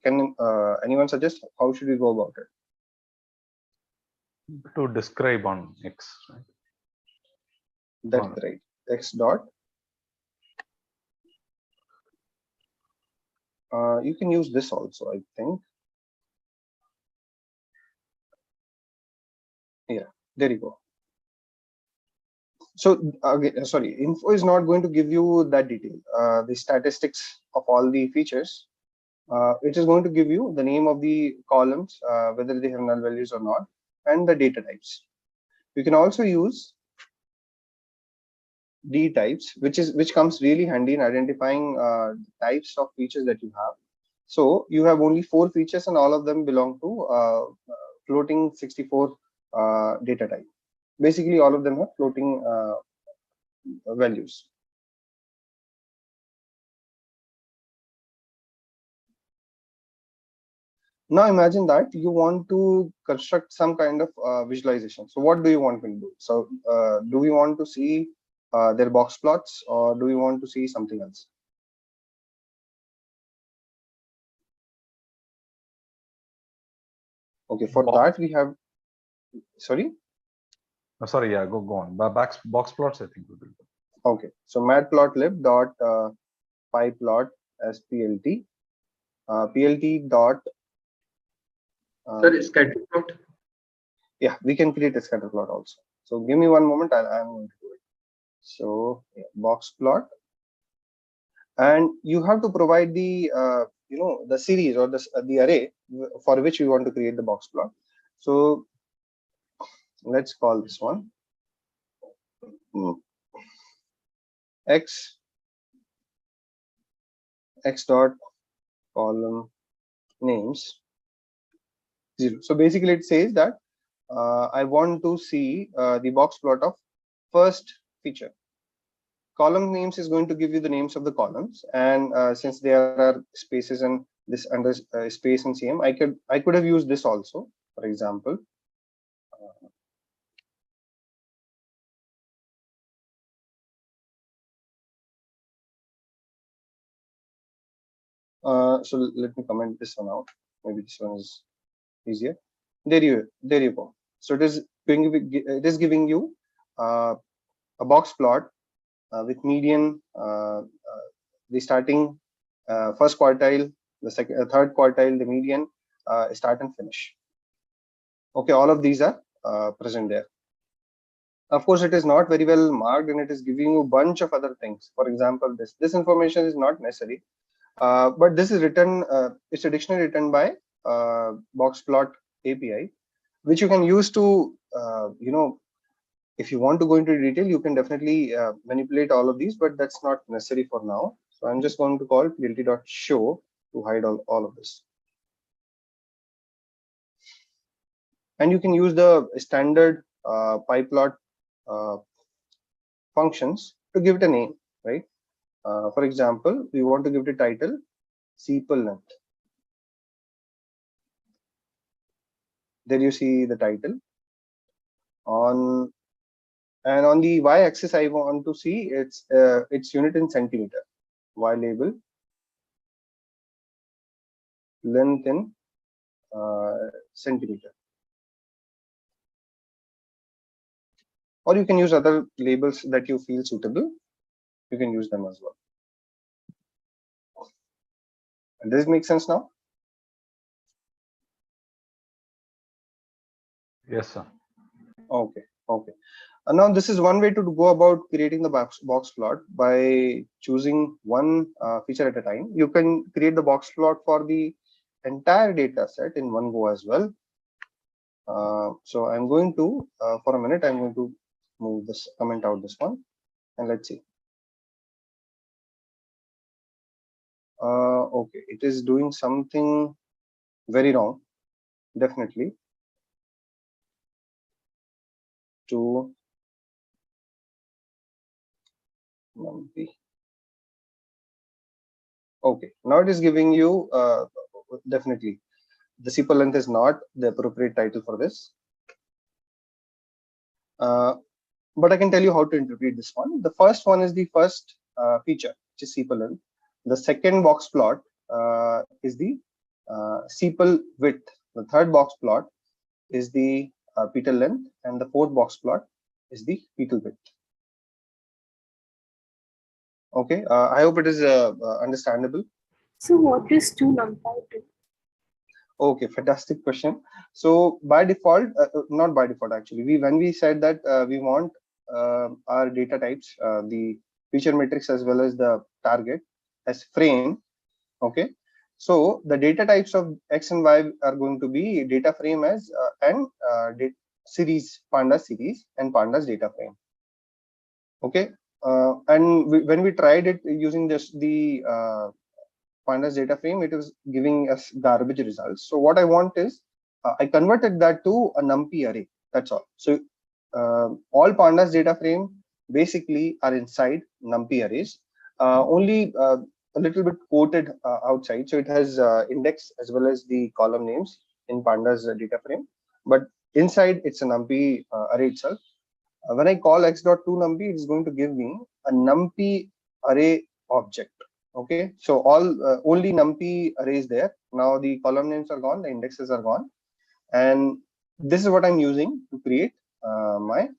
anyone suggest how should we go about it? To describe on X, right? That's right. X dot. You can use this also, I think. Yeah, there you go. So again, sorry, info is not going to give you that detail, the statistics of all the features. It is going to give you the name of the columns, whether they have null values or not, and the data types. You can also use D types, which comes really handy in identifying types of features that you have. So you have only 4 features, and all of them belong to floating 64 data type. Basically, all of them have floating values. Now imagine that you want to construct some kind of visualization. So what do you want to do? So do we want to see their box plots, or do we want to see something else? Okay, for that we have, sorry? Sorry, yeah, go on. Box plots, I think will be good. Okay, so matplotlib dot pyplot as plt, plt dot. Sir, scatter plot. Yeah, we can create a scatter plot also. So give me one moment, I'm going to do it. So yeah, box plot, and you have to provide the the series or the array for which we want to create the box plot. So let's call this one x dot column names 0. So basically it says that I want to see the box plot of first feature. Column names is going to give you the names of the columns, and since there are spaces and this under space and CM, I could have used this also, for example. So let me comment this one out. Maybe this one is easier. There you go. So it is giving you a box plot with median, the starting first quartile, the second, third quartile, the median, start and finish. Okay, all of these are present there. Of course, it is not very well marked, and it is giving you a bunch of other things. For example, this information is not necessary, but this is written. It's a dictionary written by boxplot API, which you can use to if you want to go into detail, you can definitely manipulate all of these, but that's not necessary for now. So I'm just going to call plt.show to hide all of this. And you can use the standard pyplot functions to give it a name, right? For example, we want to give it a title, sepal length. There you see the title. And on the y-axis, I want to see its unit in centimeter. Y label, length in centimeter. Or you can use other labels that you feel suitable. You can use them as well. And does it make sense now? Yes, sir. Okay. Now this is one way to go about creating the box plot by choosing one feature at a time. You can create the box plot for the entire data set in one go as well. So I'm going to, for a minute, I'm going to move this, comment out this one, and let's see. Okay, it is doing something very wrong, definitely. To MLP. Okay, now it is giving you definitely the sepal length is not the appropriate title for this. But I can tell you how to interpret this one. The first one is the first feature, which is sepal length. The second box plot is the sepal width. The third box plot is the petal length, and the fourth box plot is the petal width. Okay, I hope it is understandable. So what is 2 numpy do? Okay, fantastic question. So by default, not by default actually, when we said that we want our data types, the feature matrix as well as the target as frame. Okay, so the data types of X and Y are going to be data frame as and series, pandas series and pandas data frame. Okay, and when we tried it using just the pandas data frame, it is giving us garbage results. So what I want is I converted that to a numpy array. That's all. So all pandas data frame basically are inside numpy arrays. Only a little bit quoted outside. So it has index as well as the column names in pandas data frame, but inside it's a numpy array itself. When I call x.toNumpy, it's going to give me a numpy array object. Okay, so all only numpy arrays there. Now the column names are gone, the indexes are gone, and this is what I'm using to create my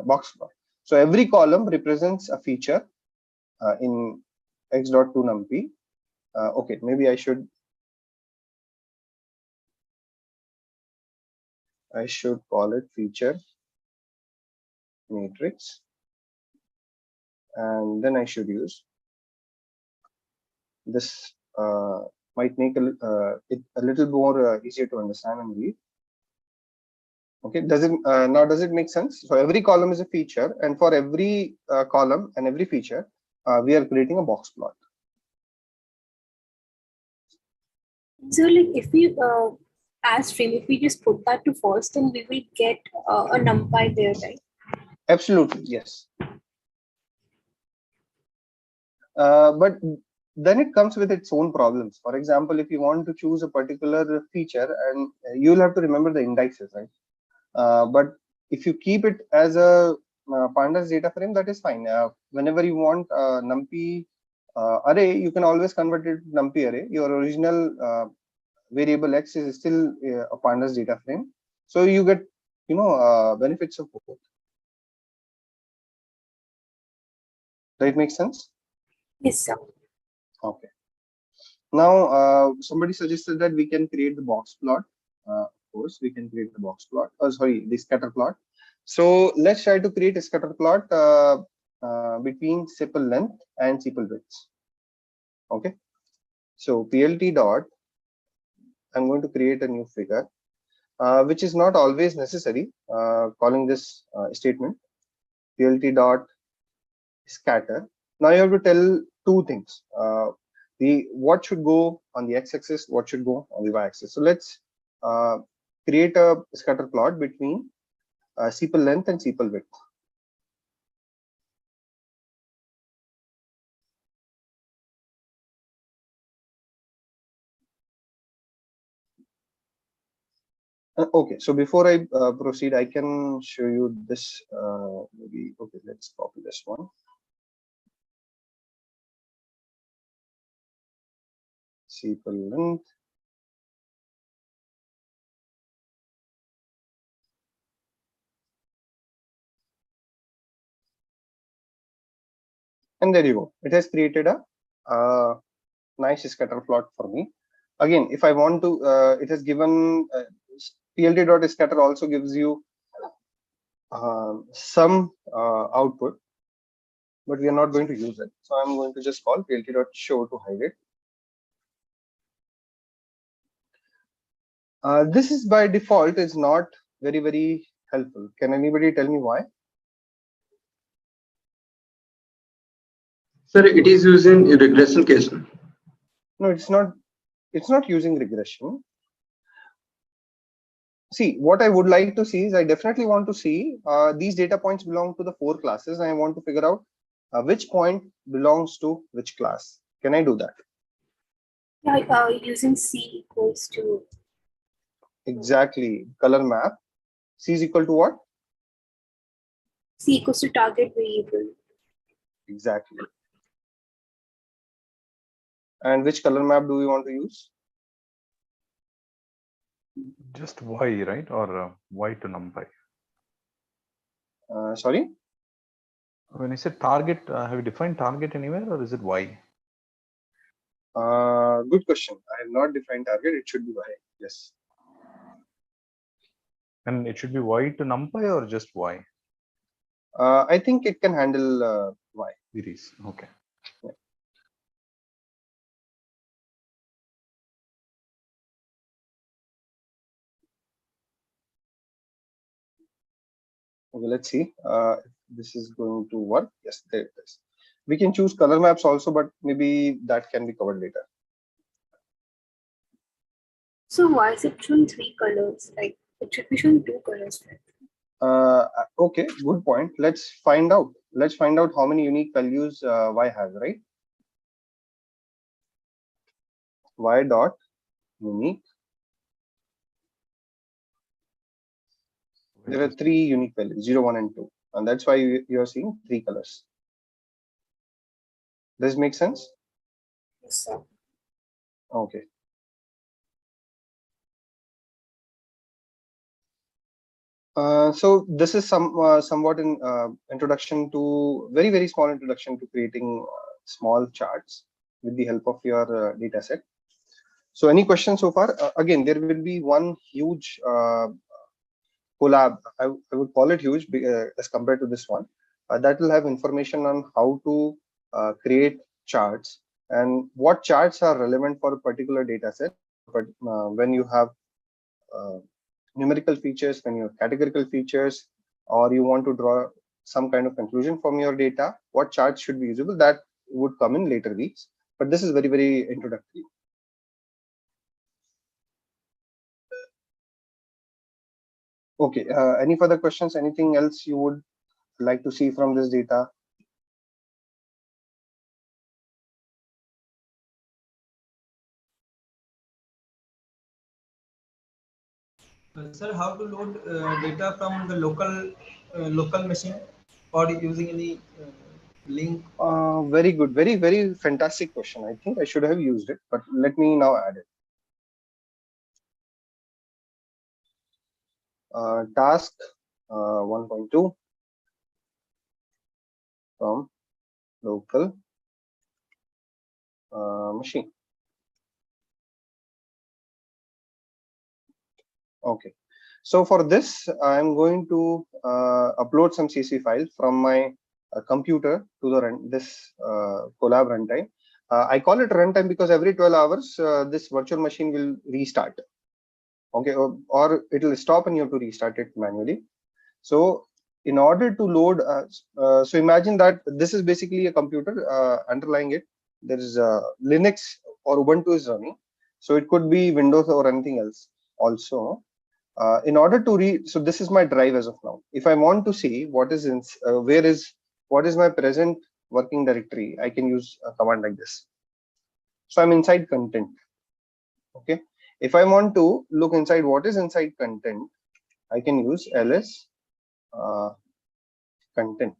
box plot. So every column represents a feature in x.toNumpy. Okay, maybe I should call it feature matrix, and then I should use this. Might make it a little more easier to understand and read. Okay, does it make sense? So every column is a feature, and for every column and every feature, we are creating a box plot. So like if we as stream, if we just put that to first, then we will get a numpy there, right? Absolutely, yes. But then it comes with its own problems. For example, if you want to choose a particular feature, and you'll have to remember the indices, right? But if you keep it as a pandas data frame, that is fine. Whenever you want numpy array, you can always convert it to numpy array. Your original variable x is still a pandas data frame, so you get benefits of both. Does it make sense? Yes, sir. Okay. Now, somebody suggested that we can create the box plot. Of course, we can create the box plot. Oh, sorry, the scatter plot. So let's try to create a scatter plot between sepal length and sepal width. Okay. So plt dot, I'm going to create a new figure, which is not always necessary. Calling this statement plt dot scatter. Now you have to tell two things. What should go on the x-axis, what should go on the y-axis. So let's create a scatter plot between sepal length and sepal width. Okay, so before I proceed, I can show you this. Maybe okay, let's copy this one. Sepal length. And there you go. It has created a nice scatter plot for me. Again, if I want to, it has given plt.scatter also gives you some output, but we are not going to use it. So I'm going to just call plt.show to hide it. This is by default is not very helpful. Can anybody tell me why? Sir, it is using regression case. No, it's not. It's not using regression. See, what I would like to see is I definitely want to see these data points belong to the 4 classes. And I want to figure out which point belongs to which class. Can I do that? Yeah, using C equals to. Exactly. Color map. C is equal to what? C equals to target variable. Exactly. And which color map do we want to use? Just y, right? Or y to numpy? Sorry? When you said target, have you defined target anywhere, or is it y? Good question. I have not defined target. It should be y. Yes. And it should be y to numpy or just y? I think it can handle y. It is. Okay. Yeah. Okay, let's see if this is going to work. Yes, there it is. We can choose color maps also, but maybe that can be covered later. So why is it showing 3 colors? Like it should be showing 2 colors, right? Okay, good point. Let's find out. Let's find out how many unique values y has, right? Y dot unique. There are 3 unique values, 0, 1, and 2, and that's why you are seeing 3 colors. Does it make sense? Yes, sir. Okay. So this is somewhat an introduction to very small introduction to creating small charts with the help of your data set. So any questions so far? Again, there will be one huge Colab, I would call it huge as compared to this one. That will have information on how to create charts and what charts are relevant for a particular data set. But when you have numerical features, when you have categorical features, or you want to draw some kind of conclusion from your data, what charts should be usable, that would come in later weeks. But this is very, very introductory. Okay, any further questions? Anything else you would like to see from this data? Sir, how to load data from the local machine or using any link? Very good, very, very fantastic question. I think I should have used it, but let me now add it. Task 1.2 from local machine. Okay, so for this, I'm going to upload some CSV files from my computer to the this Colab runtime. I call it runtime because every 12 hours, this virtual machine will restart. Okay, or it will stop and you have to restart it manually. So in order to load, so imagine that this is basically a computer. Underlying it, there is Linux or Ubuntu is running. So it could be Windows or anything else also. In order to read, so this is my drive as of now. If I want to see what is in, what is my present working directory, I can use a command like this. So I'm inside content. Okay. If I want to look inside what is inside content, I can use ls content.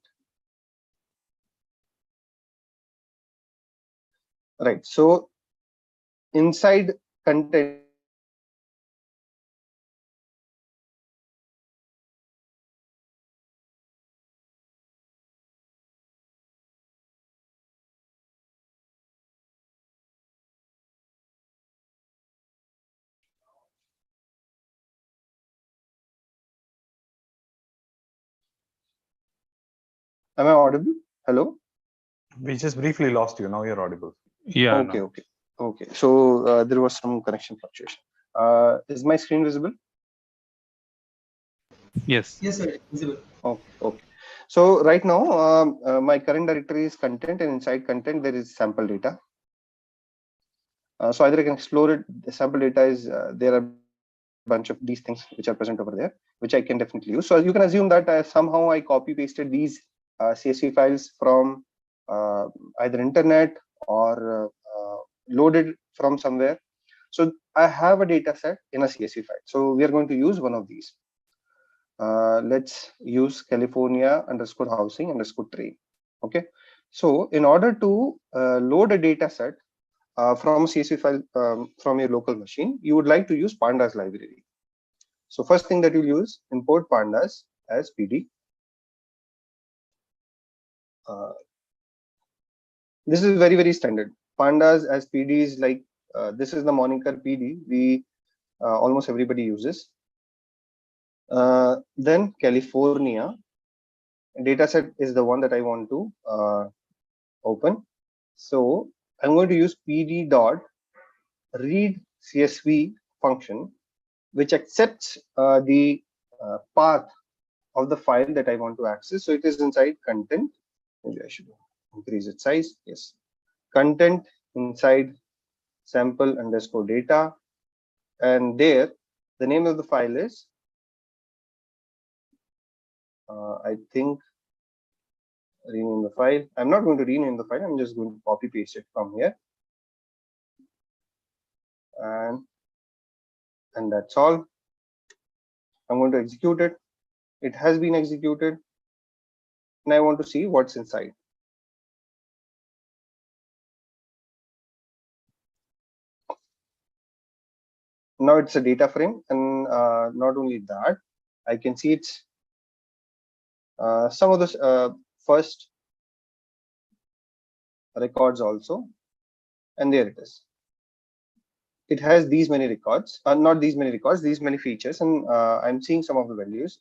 Right. So inside content, am I audible? Hello? We just briefly lost you. Now you're audible. Yeah. Okay, No. okay, okay. So there was some connection fluctuation. Is my screen visible? Yes. Yes, sir. Visible. Okay, okay. So right now, my current directory is content, and inside content there is sample data. So either I can explore it. The sample data is there are a bunch of these things which are present over there, which I can definitely use. So you can assume that somehow I copy pasted these CSV files from either internet or loaded from somewhere. So I have a data set in a CSV file. So we are going to use one of these. Let's use California underscore housing underscore train. Okay. So in order to load a data set from a CSV file from your local machine, you would like to use pandas library. So first thing that you'll use, import pandas as PD. This is very, very standard. Pandas as PD is like, this is the moniker PD we almost everybody uses. Then California dataset is the one that I want to open. So I'm going to use PD dot read CSV function, which accepts the path of the file that I want to access. So it is inside content. Maybe I should increase its size. Yes, content inside sample underscore data, and there the name of the file is I think rename the file. I'm not going to rename the file. I'm just going to copy paste it from here, and that's all. I'm going to execute it. It has been executed, and I want to see what's inside. Now it's a data frame, and not only that, I can see it's some of the first records also, and there it is. it has these many records, not these many records, these many features, and I'm seeing some of the values.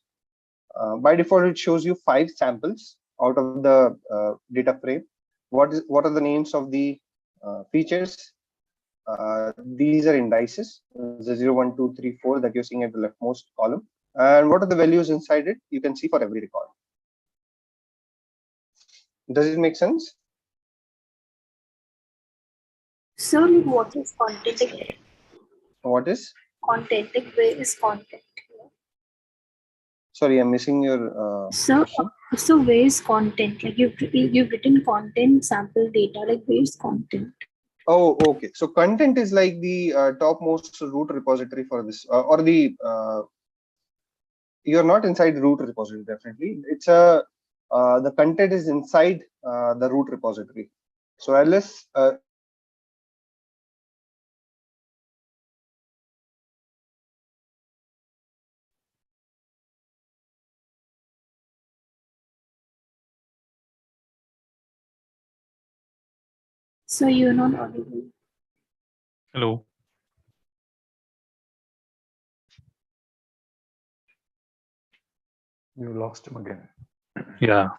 By default, it shows you 5 samples out of the data frame. What are the names of the features? These are indices, the 0, 1, 2, 3, 4 that you're seeing at the leftmost column. And what are the values inside it? You can see for every record. Does it make sense? So, what is content? What is content? Like, where is content? Sorry, I'm missing your question. So where is content? Like you've written content sample data. Like where is content? Oh, okay. So content is like the topmost root repository for this, or the you're not inside the root repository. Definitely, it's a the content is inside the root repository. So unless So you're not audible. Hello. You lost him again. Yeah.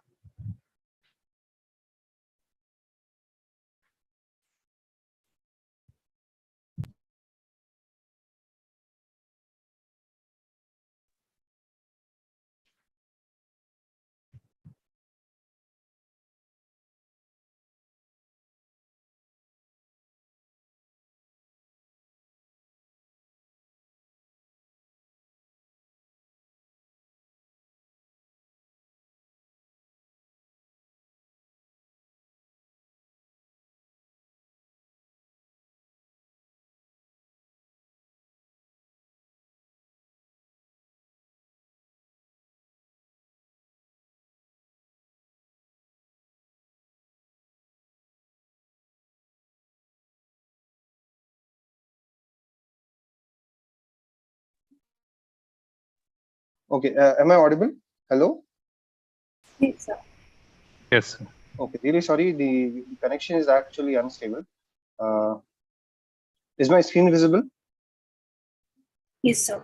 okay, am I audible? Hello. Yes, sir. Yes. Okay, really sorry. The connection is actually unstable. Is my screen visible? Yes, sir.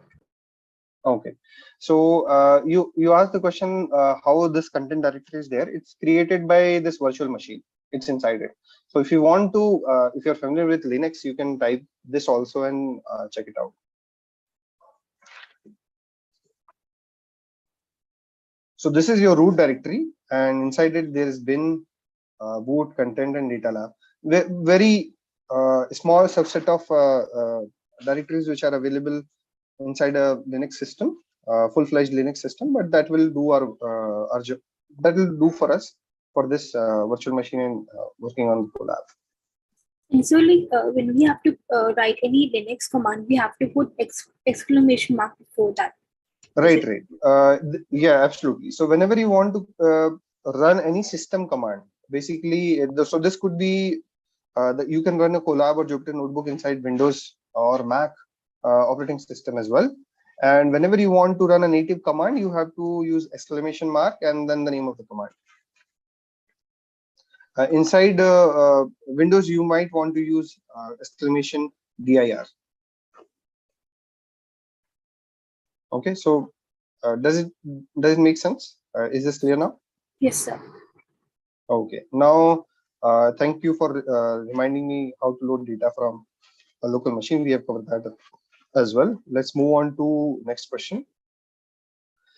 Okay, so you asked the question how this content directory is there. It's created by this virtual machine. It's inside it. So if you want to, if you're familiar with Linux, you can type this also and check it out. So this is your root directory, and inside it there is bin, boot, content, and data lab. Very small subset of directories which are available inside a Linux system, full-fledged Linux system, but that will do our job. That will do for us for this virtual machine and working on Colab. And so, like when we have to write any Linux command, we have to put exclamation mark before that. Right. Yeah, absolutely. So whenever you want to run any system command, basically, so this could be you can run a Colab or Jupyter Notebook inside Windows or Mac operating system as well. And whenever you want to run a native command, you have to use exclamation mark and then the name of the command. Inside Windows, you might want to use exclamation dir. Okay, so does it make sense? Is this clear now? Yes, sir. Okay, now thank you for reminding me how to load data from a local machine. We have covered that as well. Let's move on to next question.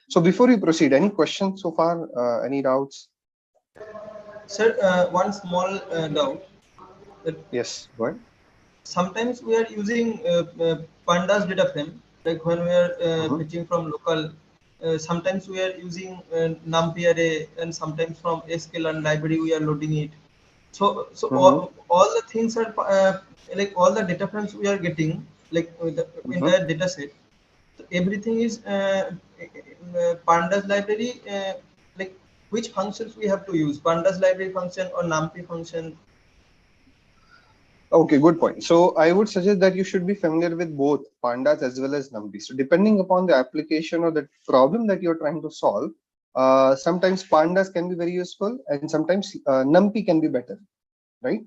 So before we proceed, any questions so far? Any doubts? Sir, one small doubt. Yes, go ahead. Sometimes we are using pandas data frame, like when we are fetching from local. Sometimes we are using numpy array, and sometimes from sklearn library we are loading it. So all the things are like all the data frames we are getting, like the entire data set. So everything is pandas library. Like which functions we have to use, pandas library function or numpy function? Okay, good point. So I would suggest that you should be familiar with both pandas as well as numpy. So depending upon the application or the problem that you're trying to solve, sometimes pandas can be very useful and sometimes numpy can be better, right?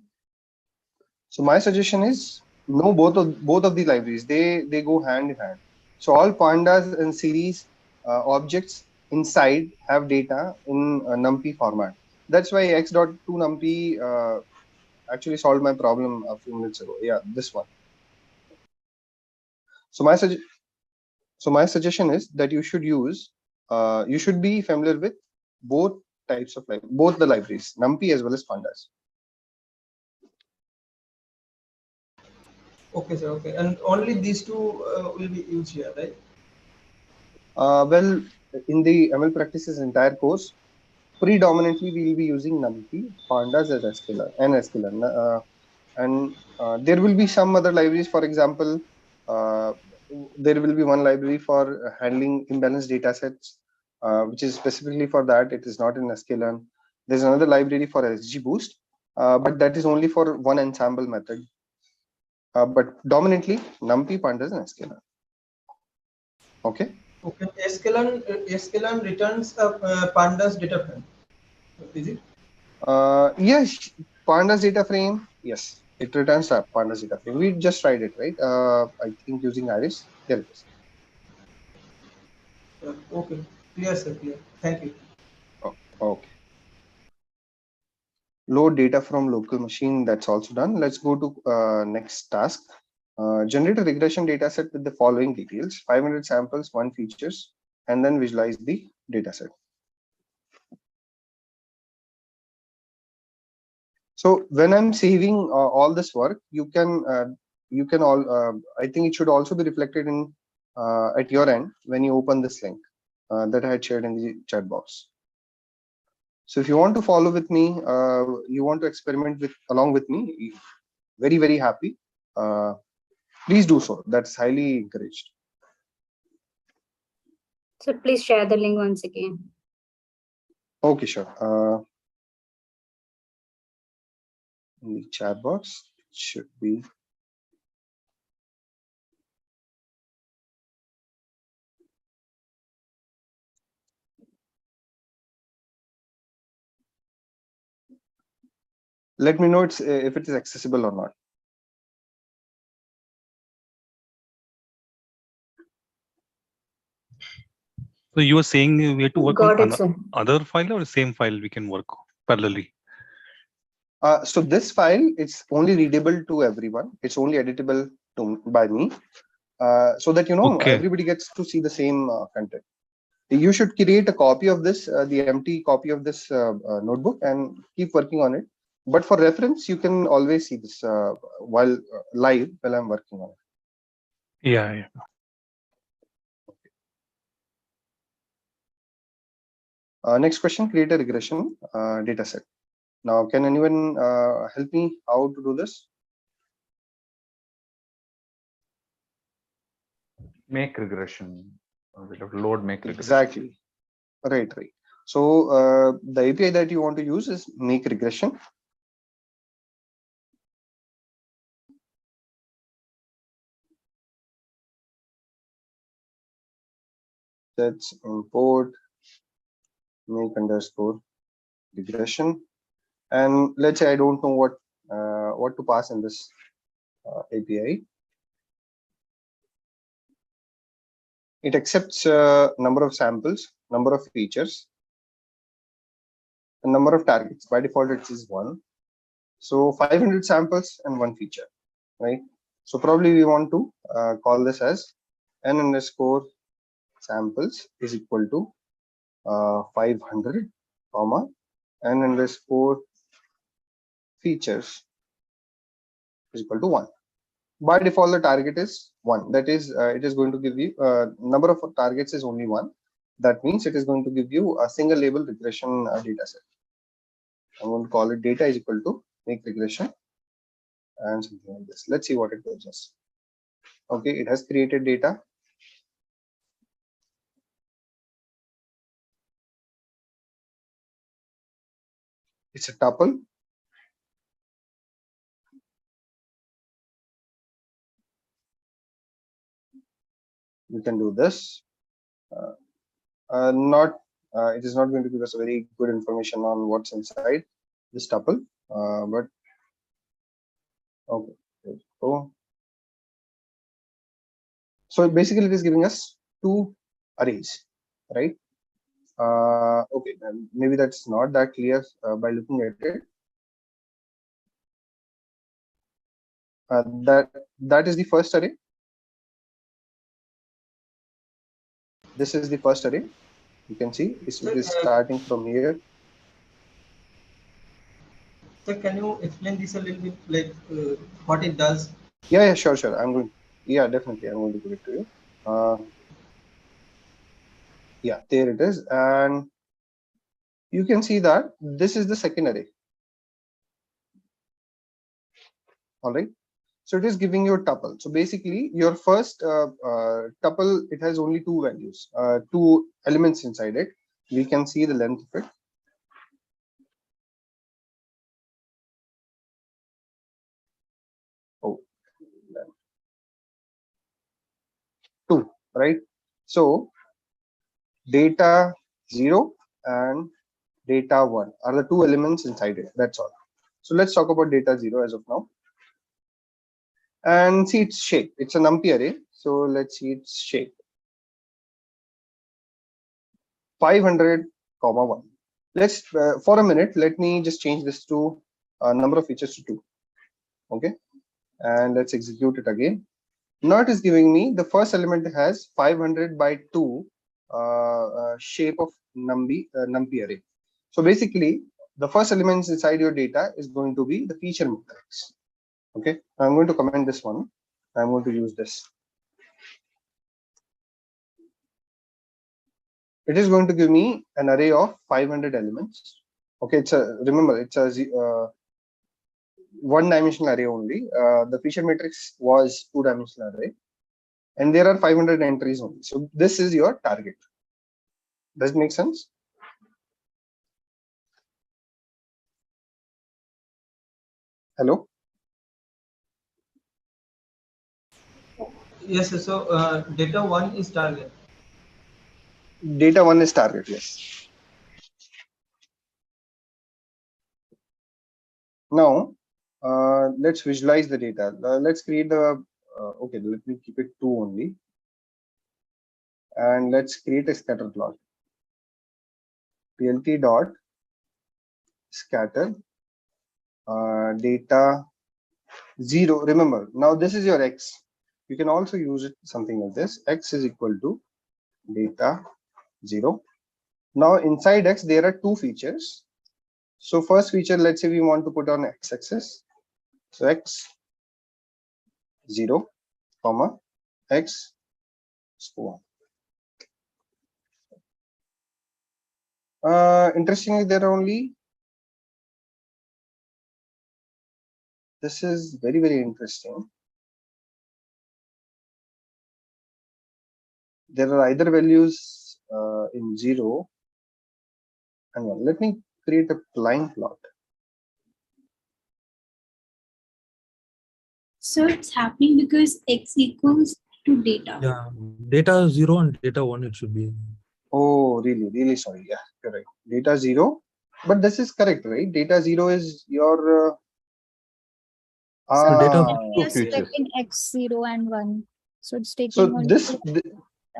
So my suggestion is No, both of the libraries, they go hand in hand. So all pandas and series objects inside have data in numpy format. That's why x.toNumpy actually solved my problem a few minutes ago. Yeah, this one. So my suggestion is that you should use you should be familiar with both types of both the libraries, numpy as well as pandas. Okay, sir. Okay, and only these two will be used here, right? Well, in the ML practices entire course, predominantly we will be using numpy, pandas as sklearn, and there will be some other libraries. For example, uh, there will be one library for handling imbalanced data sets, which is specifically for that. It is not in sklearn. There's another library for XGBoost, but that is only for one ensemble method. But dominantly numpy, pandas, and sklearn. Okay. Okay, sklearn returns a pandas data frame. Is it? Yes, pandas data frame. Yes, it returns a pandas data frame. We just tried it, right? I think using Iris. There it is. Okay, clear, sir. Clear. Thank you. Oh, okay. Load data from local machine. That's also done. Let's go to next task. Generate a regression data set with the following details: 500 samples, 1 features, and then visualize the data set. So when I'm saving all this work, you can all. I think it should also be reflected in at your end when you open this link that I had shared in the chat box. So if you want to follow with me, you want to experiment with along with me, very happy. Please do so. That's highly encouraged. So please share the link once again. Okay, sure. In the chat box, it should be. Let me know if it is accessible or not. So you were saying we have to work Got on it, sir. other file or the same file we can work parallelly? So this file, it's only readable to everyone. It's only editable by me, so that Okay. everybody gets to see the same content. You should create a copy of this, the empty copy of this notebook, and keep working on it. But for reference, you can always see this while live while I'm working on it. Yeah. Next question: create a regression data set. Now, can anyone help me how to do this? Make regression. We have to load make regression. Exactly. Right. So the API that you want to use is make regression. Let's import make underscore regression, and let's say I don't know what to pass in this API. It accepts number of samples, number of features, and number of targets. By default, it is 1. So 500 samples and 1 feature, right? So probably we want to call this as n underscore samples is equal to 500 comma n underscore features is equal to 1. By default, the target is 1. That is, it is going to give you number of targets is only 1. That means it is going to give you a single label regression data set. I'm going to call it data is equal to make regression and something like this. Let's see what it gives us. Okay, it has created data. It's a tuple. You can do this. It is not going to give us very good information on what's inside this tuple, but okay. There we go. So basically it is giving us two arrays, right? Okay, then maybe that's not that clear by looking at it. That is the first array. This is the first array. You can see it is starting from here. So can you explain this a little bit, like what it does? Yeah, sure. I'm going. Yeah, definitely. I'm going to give it to you. Yeah, there it is, and you can see that this is the second array. All right. So it is giving you a tuple. So basically, your first tuple, it has only two values, two elements inside it. We can see the length of it. Oh, two, right? So data 0 and data 1 are the two elements inside it. That's all. So let's talk about data 0 as of now. And see its shape. It's a numpy array. So let's see its shape. 500, 1. Let's for a minute. Let me just change this to number of features to 2. Okay, and let's execute it again. Now it is giving me the first element has 500 by 2 shape of numpy array. So basically, the first elements inside your data is going to be the feature matrix. Okay, I'm going to comment this one. I'm going to use this. It is going to give me an array of 500 elements. Okay, it's a remember it's a one-dimensional array only. The feature matrix was two-dimensional array, and there are 500 entries only. So this is your target. Does it make sense? Hello. Yes, so data 1 is target. Data 1 is target, yes. Now, let's visualize the data. Let's create the, okay, let me keep it 2 only. And let's create a scatter plot. PLT dot scatter data 0. Remember, now this is your X. You can also use it something like this. X is equal to data 0. Now inside X, there are two features. So first feature, let's say we want to put on X-axis. So X 0, comma, X score. Interestingly, there are only, this is very, very interesting. There are either values in 0. Hang on, let me create a line plot. So it's happening because X equals to data. Yeah, data 0 and data 1 it should be. Oh, really sorry. Yeah, correct. Data 0, but this is correct, right? Data 0 is your So data we are selecting X0 and 1. So it's taking so only this,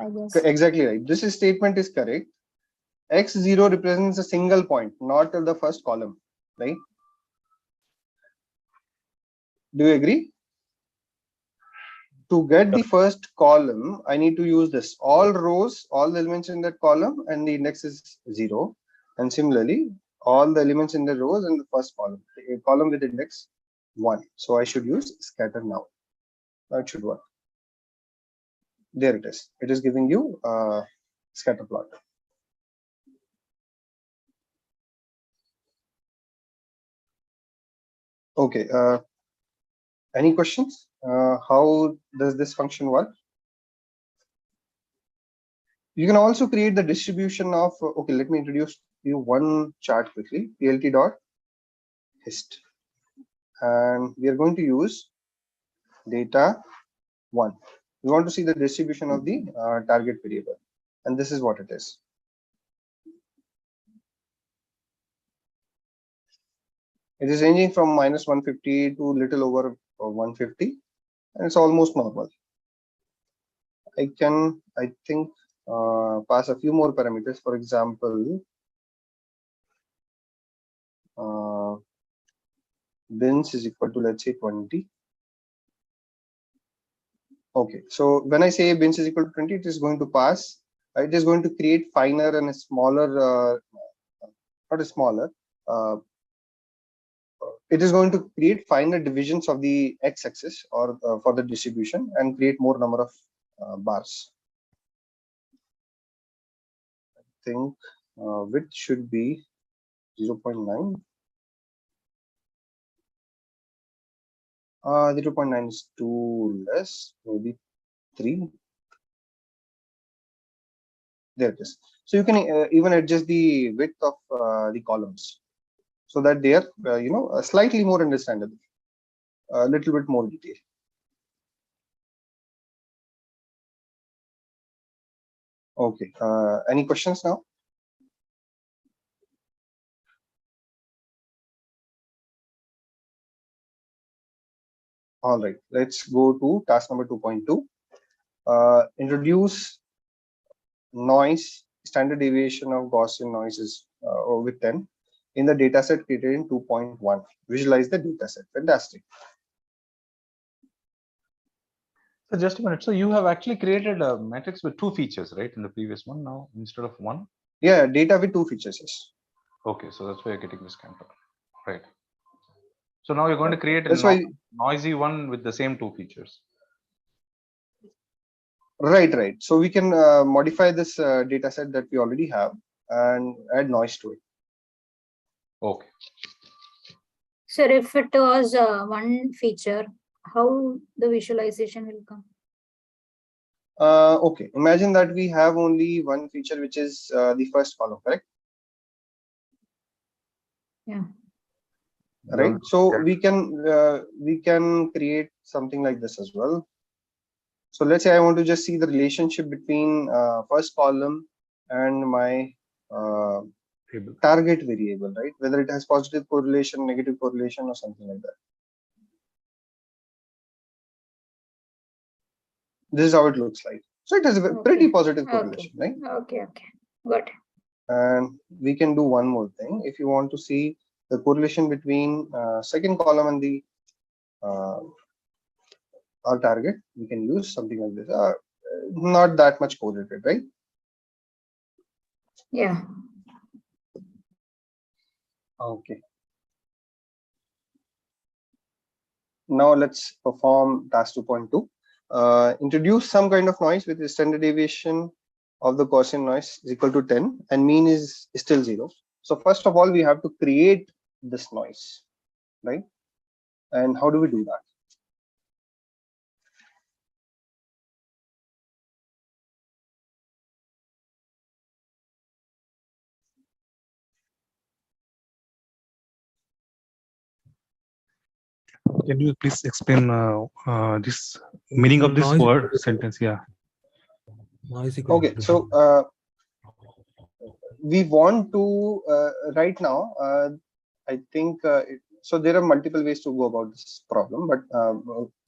I guess. exactly right. This statement is correct. X0 represents a single point, not the first column, right? Do you agree? To get the first column, I need to use this. All rows, all the elements in that column, and the index is 0. And similarly, all the elements in the rows and the first column, a column with index 1. So I should use scatter now. Now it should work. There it is. It is giving you a scatter plot. Okay. Any questions? How does this function work? You can also create the distribution of, okay, let me introduce you one chart quickly, plt dot hist. And we are going to use data 1. We want to see the distribution of the target variable. And this is what it is. It is ranging from minus 150 to little over 150. And it's almost normal. I can, I think, pass a few more parameters. For example, bins is equal to, let's say, 20. Okay, so when I say bins is equal to 20, it is going to pass. It is going to create finer and a smaller, not a smaller. It is going to create finer divisions of the x-axis or for the distribution and create more number of bars. I think width should be 0.9. 0.9 is too less, maybe 3. There it is. So you can even adjust the width of the columns so that they are, slightly more understandable, a little bit more detail. Okay. Any questions now? All right. Let's go to task number 2.2. Introduce noise, standard deviation of Gaussian noises with 10 in the dataset created in 2.1. Visualize the dataset. Fantastic. So just a minute. So you have actually created a matrix with 2 features, right? In the previous one now instead of 1. Yeah, data with 2 features. Yes. Okay, so that's why you're getting this counter, right? So now you're going to create a noisy one with the same 2 features. Right. So we can modify this data set that we already have and add noise to it. Okay. Sir, if it was one feature, how the visualization will come? Okay, imagine that we have only one feature, which is the first column, correct? Yeah. Right. So we can create something like this as well. So let's say I want to just see the relationship between first column and my target variable, right? Whether it has positive correlation, negative correlation, or something like that. This is how it looks like. So it has a pretty positive correlation, right? Okay. Got it. And we can do one more thing. If you want to see the correlation between second column and the our target, we can use something like this. Not that much correlated, right? Yeah. Okay. Now let's perform task 2.2. Introduce some kind of noise with the standard deviation of the Gaussian noise is equal to 10 and mean is still 0. So first of all, we have to create this noise, right? And how do we do that? Can you please explain this meaning of this word sentence? Yeah. Okay, so we want to right now. I think so. There are multiple ways to go about this problem, but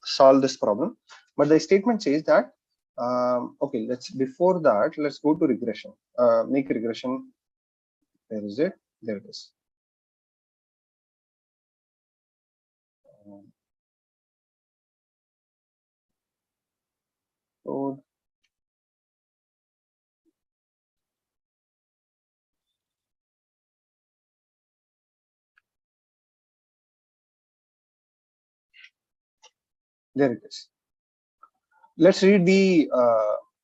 solve this problem. But the statement says that okay. Before that, let's go to regression. Make regression. Where is it? There it is. So there it is. Let's read the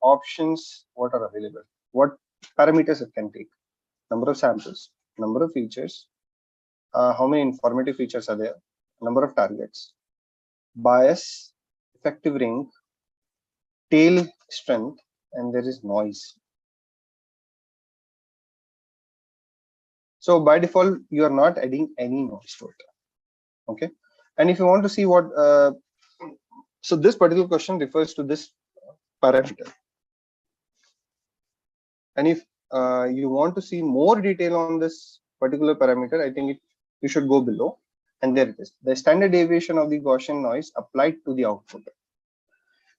options. What are available? What parameters it can take? Number of samples, number of features, how many informative features are there, number of targets, bias, effective rank, tail strength, and there is noise. So by default, you are not adding any noise to it. Okay. And if you want to see what, so this particular question refers to this parameter. And if you want to see more detail on this particular parameter, I think you should go below. And there it is, the standard deviation of the Gaussian noise applied to the output.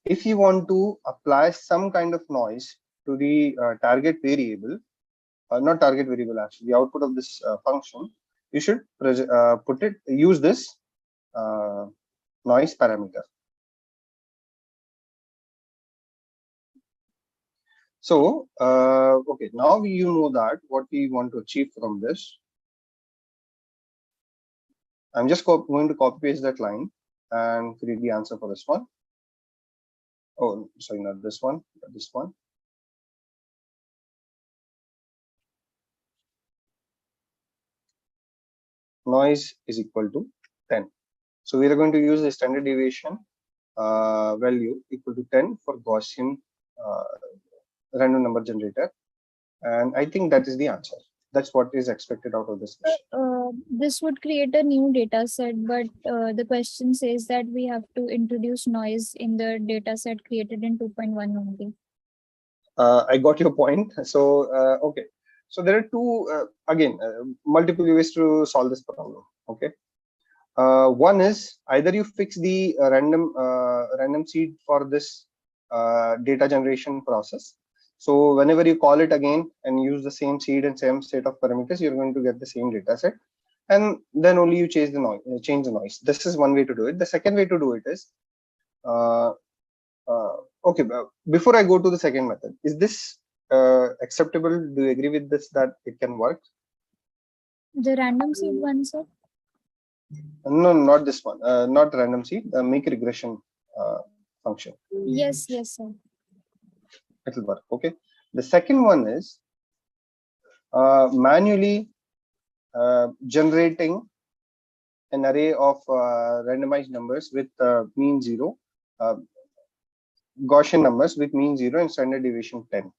if you want to apply some kind of noise to the target variable, not target variable, actually the output of this function, you should use this noise parameter. So okay, now you know that what we want to achieve from this. I'm just going to copy paste that line and create the answer for this one. Oh, sorry, not this one, but this one. Noise is equal to 10. So we are going to use the standard deviation value equal to 10 for Gaussian random number generator. And I think that is the answer. That's what is expected out of this question. This would create a new data set, but the question says that we have to introduce noise in the data set created in 2.1 only. I got your point. So, okay. So there are two, again, multiple ways to solve this problem. Okay. One is either you fix the random seed for this data generation process. So whenever you call it again and use the same seed and same set of parameters, you're going to get the same data set, and then only you change the noise. This is one way to do it. The second way to do it is okay. Before I go to the second method, is this acceptable? Do you agree with this, that it can work? The random seed one, sir? No, not this one. Not random seed. Make regression function. Yes, sir. It will work. Okay. The second one is manually generating an array of randomized numbers with mean 0, Gaussian numbers with mean 0 and standard deviation 10.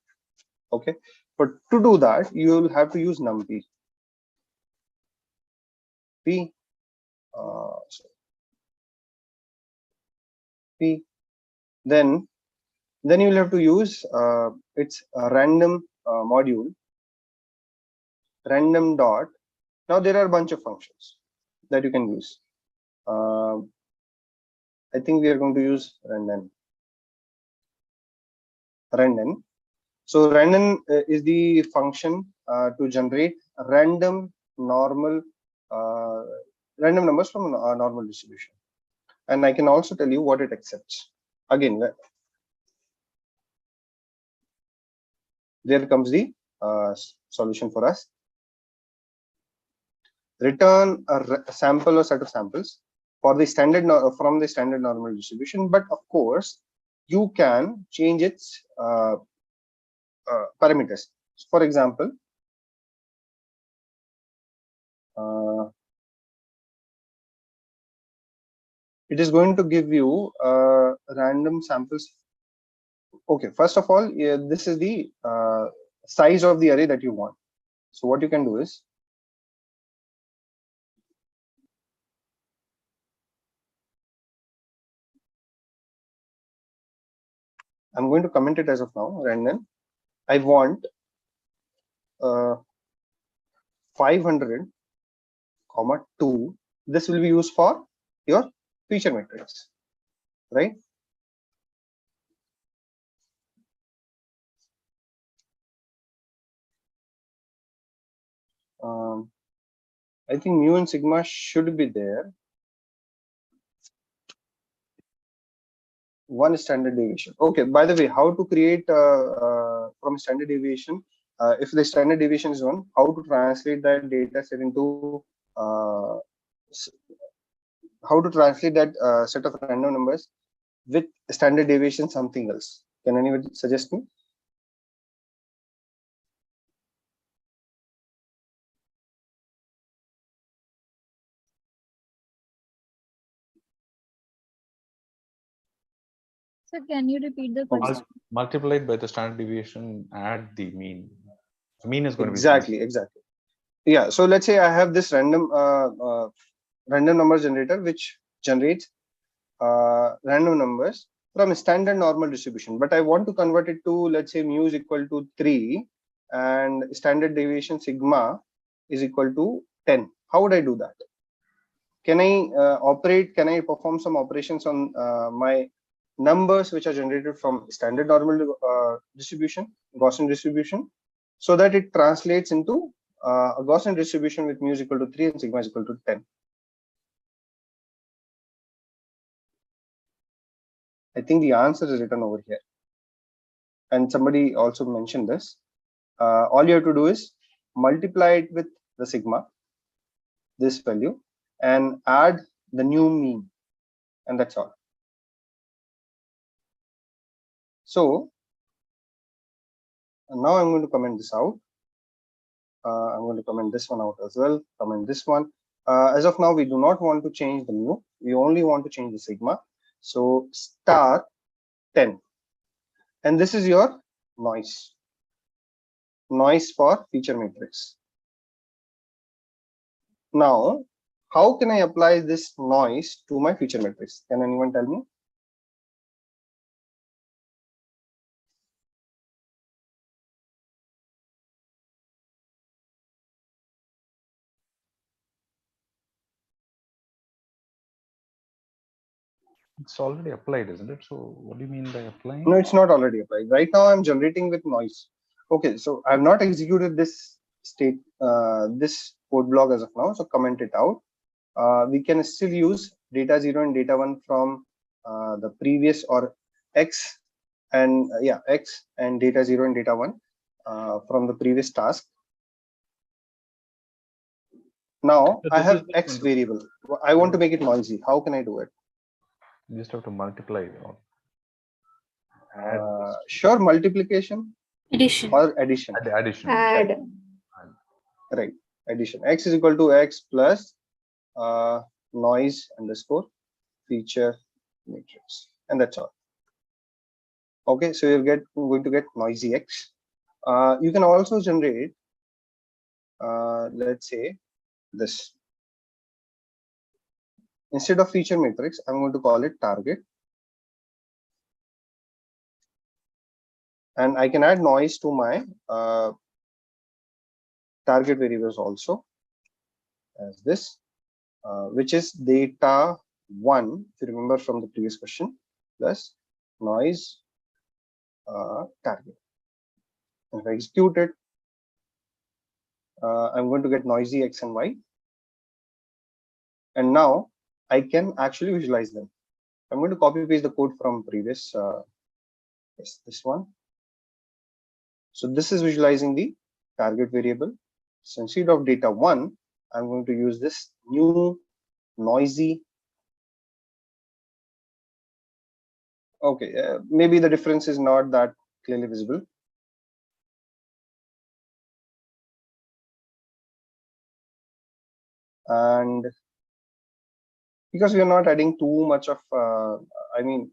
Okay. But to do that, you will have to use numpy. Then you will have to use its random module, random dot. Now there are a bunch of functions that you can use. I think we are going to use random. So random is the function to generate random normal random numbers from a normal distribution. And I can also tell you what it accepts. Again, there comes the solution for us. Return a sample or set of samples for the standard from the standard normal distribution, but of course you can change its parameters. For example, it is going to give you random samples. Okay, first of all, this is the size of the array that you want. So what you can do is, I'm going to comment it as of now, random. I want 500, 2. This will be used for your feature matrix, right? I think mu and sigma should be there. One standard deviation. Okay, by the way, how to create from standard deviation? If the standard deviation is 1, how to translate that data set into how to translate that set of random numbers with standard deviation something else? Can anybody suggest me? So can you repeat the question? Multiplied by the standard deviation, add the mean. The mean is going exactly, to be exactly. Yeah. So let's say I have this random random number generator which generates random numbers from a standard normal distribution, but I want to convert it to, let's say, mu is equal to 3 and standard deviation sigma is equal to 10. How would I do that? Can I perform some operations on my numbers which are generated from standard normal distribution, Gaussian distribution, so that it translates into a Gaussian distribution with mu is equal to 3 and sigma is equal to 10. I think the answer is written over here. And somebody also mentioned this. All you have to do is multiply it with the sigma, this value, and add the new mean, and that's all. So now I'm going to comment this out. I'm going to comment this one out as well, comment this one. As of now, we do not want to change the mu. We only want to change the sigma. So star 10. And this is your noise for feature matrix. Now, how can I apply this noise to my feature matrix? Can anyone tell me? It's already applied, isn't it? So what do you mean by applying? No, it's not already applied. Right now I'm generating with noise. Okay, so I've not executed this state, this code block as of now. So comment it out. We can still use data 0 and data 1 from the previous, or x and x and data 0 and data 1 from the previous task. Now I have x variable. I want to make it noisy. How can I do it? You just have to multiply. Sure, multiplication. Addition. Or addition. Addition. Add. Right. Addition. X is equal to x plus noise underscore feature matrix, and that's all. Okay, so you're going to get noisy x. You can also generate, let's say, this. Instead of feature matrix, I'm going to call it target, and I can add noise to my target variables also as this, which is data 1, if you remember from the previous question, plus noise target. And if I execute it, I'm going to get noisy x and y. And now I can actually visualize them. I'm going to copy paste the code from previous, yes, this one. So this is visualizing the target variable. So instead of data 1, I'm going to use this new noisy. Okay, maybe the difference is not that clearly visible. And because we are not adding too much of, I mean,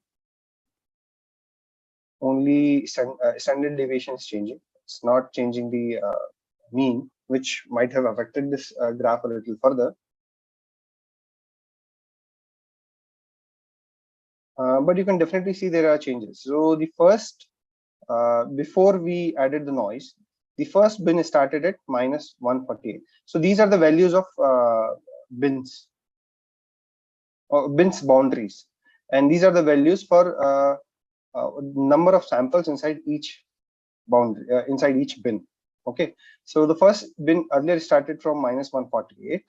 only standard deviation is changing. It's not changing the mean, which might have affected this graph a little further. But you can definitely see there are changes. So the first, before we added the noise, the first bin started at minus 148. So these are the values of bins, or bins boundaries, and these are the values for number of samples inside each boundary, inside each bin. Okay, so the first bin earlier started from minus 148.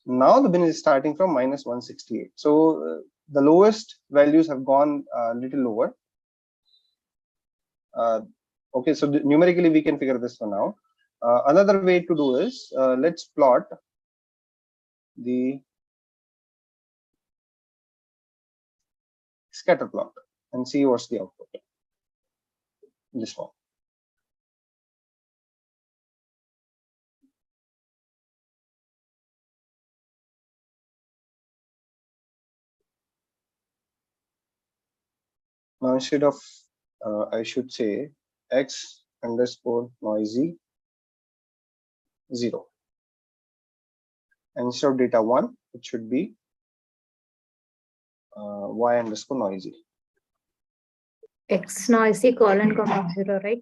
Now the bin is starting from minus 168. So the lowest values have gone a little lower. Okay, so numerically we can figure this one out. Another way to do is, let's plot the scatter plot and see what's the output. This one. Now instead of, I should say x underscore noisy 0. And instead of data 1, it should be y underscore noisy. X noisy colon comma 0, right?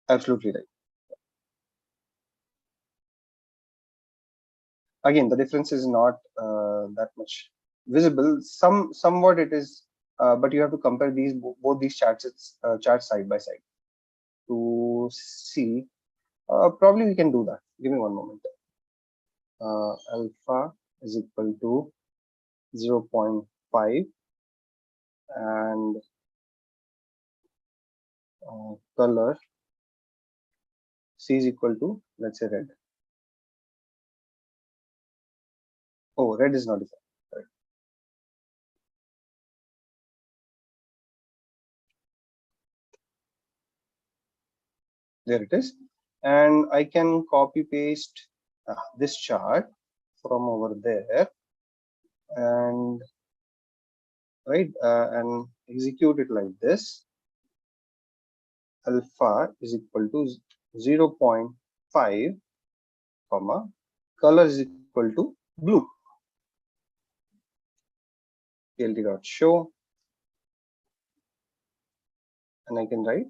Absolutely right. Again, the difference is not that much visible. Somewhat it is, but you have to compare these both these charts side by side to see. Probably we can do that. Give me one moment. Alpha is equal to 0.5 and color C is equal to, let's say, red. Oh, red is not defined. Right. There it is. And I can copy paste this chart from over there and and execute it like this. Alpha is equal to 0.5 comma color is equal to blue. plt.show, and I can write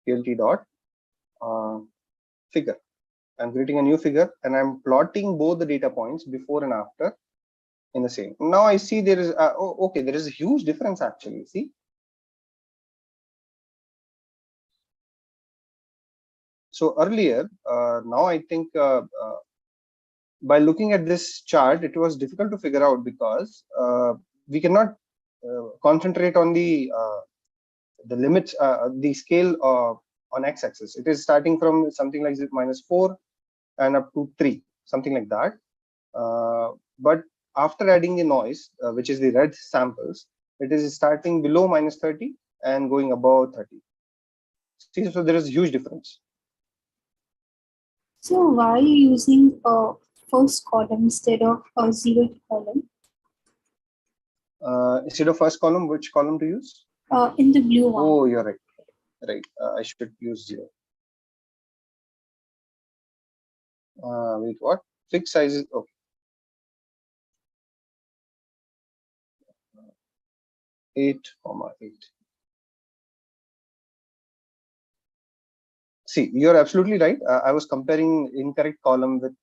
plt.figure. I'm creating a new figure and I'm plotting both the data points before and after in the same. Now I see there is okay, there is a huge difference actually. See, so earlier, now I think by looking at this chart, it was difficult to figure out because we cannot concentrate on the limits, the scale on x-axis. It is starting from something like -4 and up to 3, something like that. But after adding the noise, which is the red samples, it is starting below -30 and going above 30. See, so there is a huge difference. So why are you using a first column instead of a 0th column? Instead of first column, which column to use? In the blue one. Oh, you're right. Right. I should use 0. Wait, what? Fixed size is okay. 8,8. See, you're absolutely right. I was comparing incorrect column with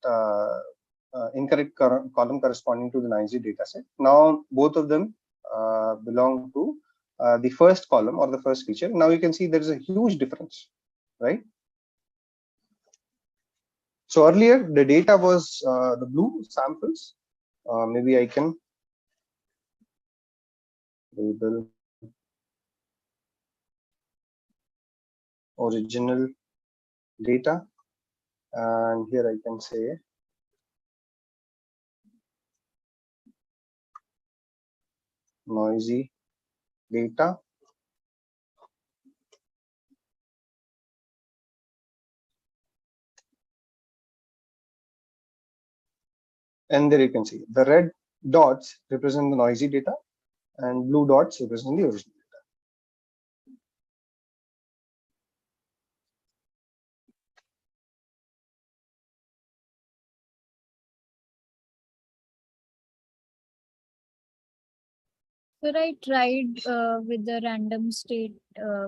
incorrect column corresponding to the noisy data set. Now, both of them belong to the first column or the first feature. Now you can see there is a huge difference, right? So earlier the data was the blue samples. Maybe I can label original data, and here I can say noisy data. And there you can see the red dots represent the noisy data and blue dots represent the original data. So I tried with the random state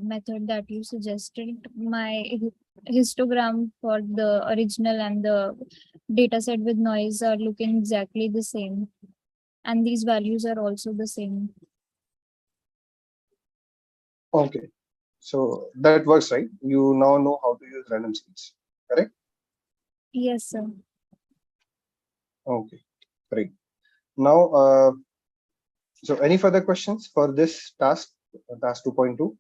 method that you suggested. My histogram for the original and the data set with noise are looking exactly the same. And these values are also the same. Okay, so that works, right? You now know how to use random seeds, correct? Yes, sir. Okay, great. Now, so any further questions for this task 2.2?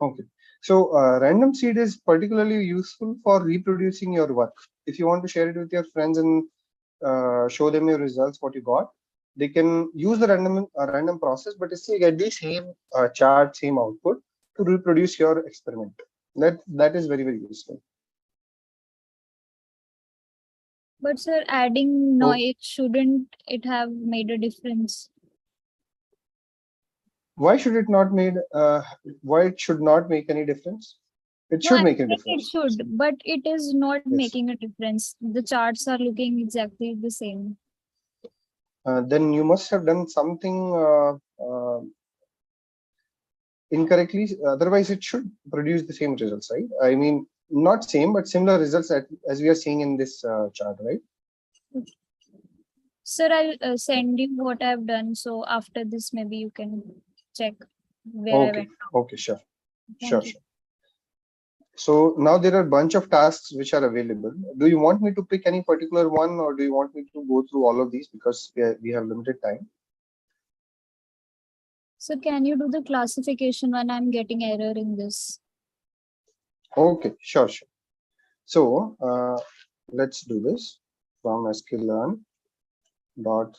Okay, so random seed is particularly useful for reproducing your work. If you want to share it with your friends and show them your results, what you got, they can use the random process, but still get the same chart, same output to reproduce your experiment. That is very useful. But sir, adding noise, shouldn't it have made a difference? Why should it not made? Why it should not make any difference? It should make a difference. It should, but it is not Yes. making a difference. The charts are looking exactly the same. Then you must have done something incorrectly. Otherwise, it should produce the same results, right? I mean, not same, but similar results as we are seeing in this chart, right? Sir, I'll send you what I've done. So after this, maybe you can check where I went. Okay, sure. Thank you. Sure. So now there are a bunch of tasks which are available. Do you want me to pick any particular one, or do you want me to go through all of these because we have limited time? So can you do the classification when I'm getting error in this? Okay, sure. So let's do this from sklearn dot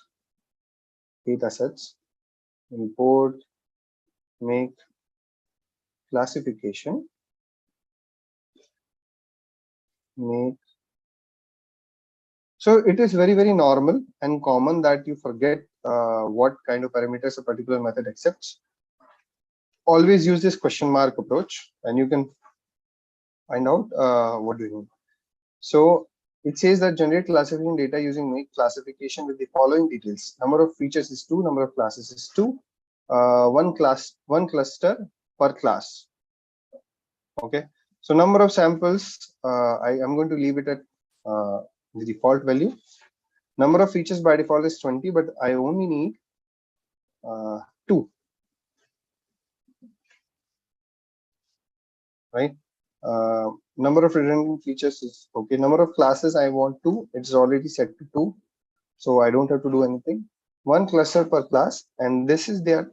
datasets import make classification make. So it is very normal and common that you forget what kind of parameters a particular method accepts. Always use this question mark approach and you can find out what do you mean. So it says that generate classifying data using make classification with the following details. Number of features is 2, number of classes is 2, one cluster per class. Okay, so number of samples, I am going to leave it at the default value. Number of features by default is 20, but I only need 2, right? Number of redundant features is okay. Number of classes I want 2, it's already set to 2, so I don't have to do anything. One cluster per class, and this is their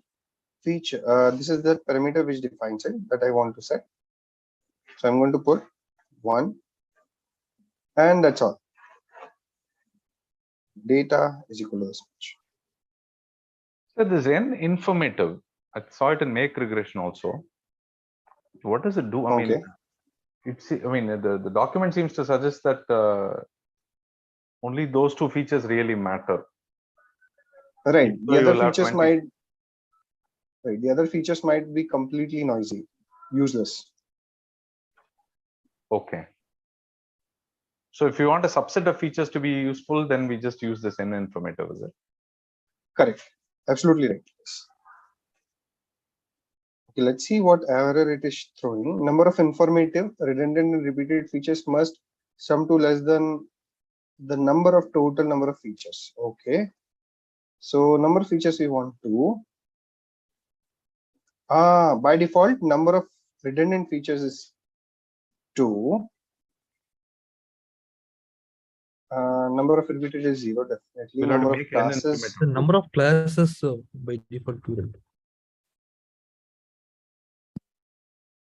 feature. This is the parameter which defines it that I want to set. So I'm going to put 1, and that's all. Data is equal to this much. So this n informative, I saw it in make regression also. What does it do? I mean, the document seems to suggest that only those 2 features really matter. Right. The other features might. Right. The other features might be completely noisy, useless. Okay. So if you want a subset of features to be useful, then we just use this n informative, is it? Correct. Absolutely right. Okay, let's see what error it is throwing. Number of informative, redundant, and repeated features must sum to less than the number of total number of features. Okay. So number of features we want to. By default, number of redundant features is 2. Number of repeated is 0, definitely. Number of classes. The number of classes by default 2.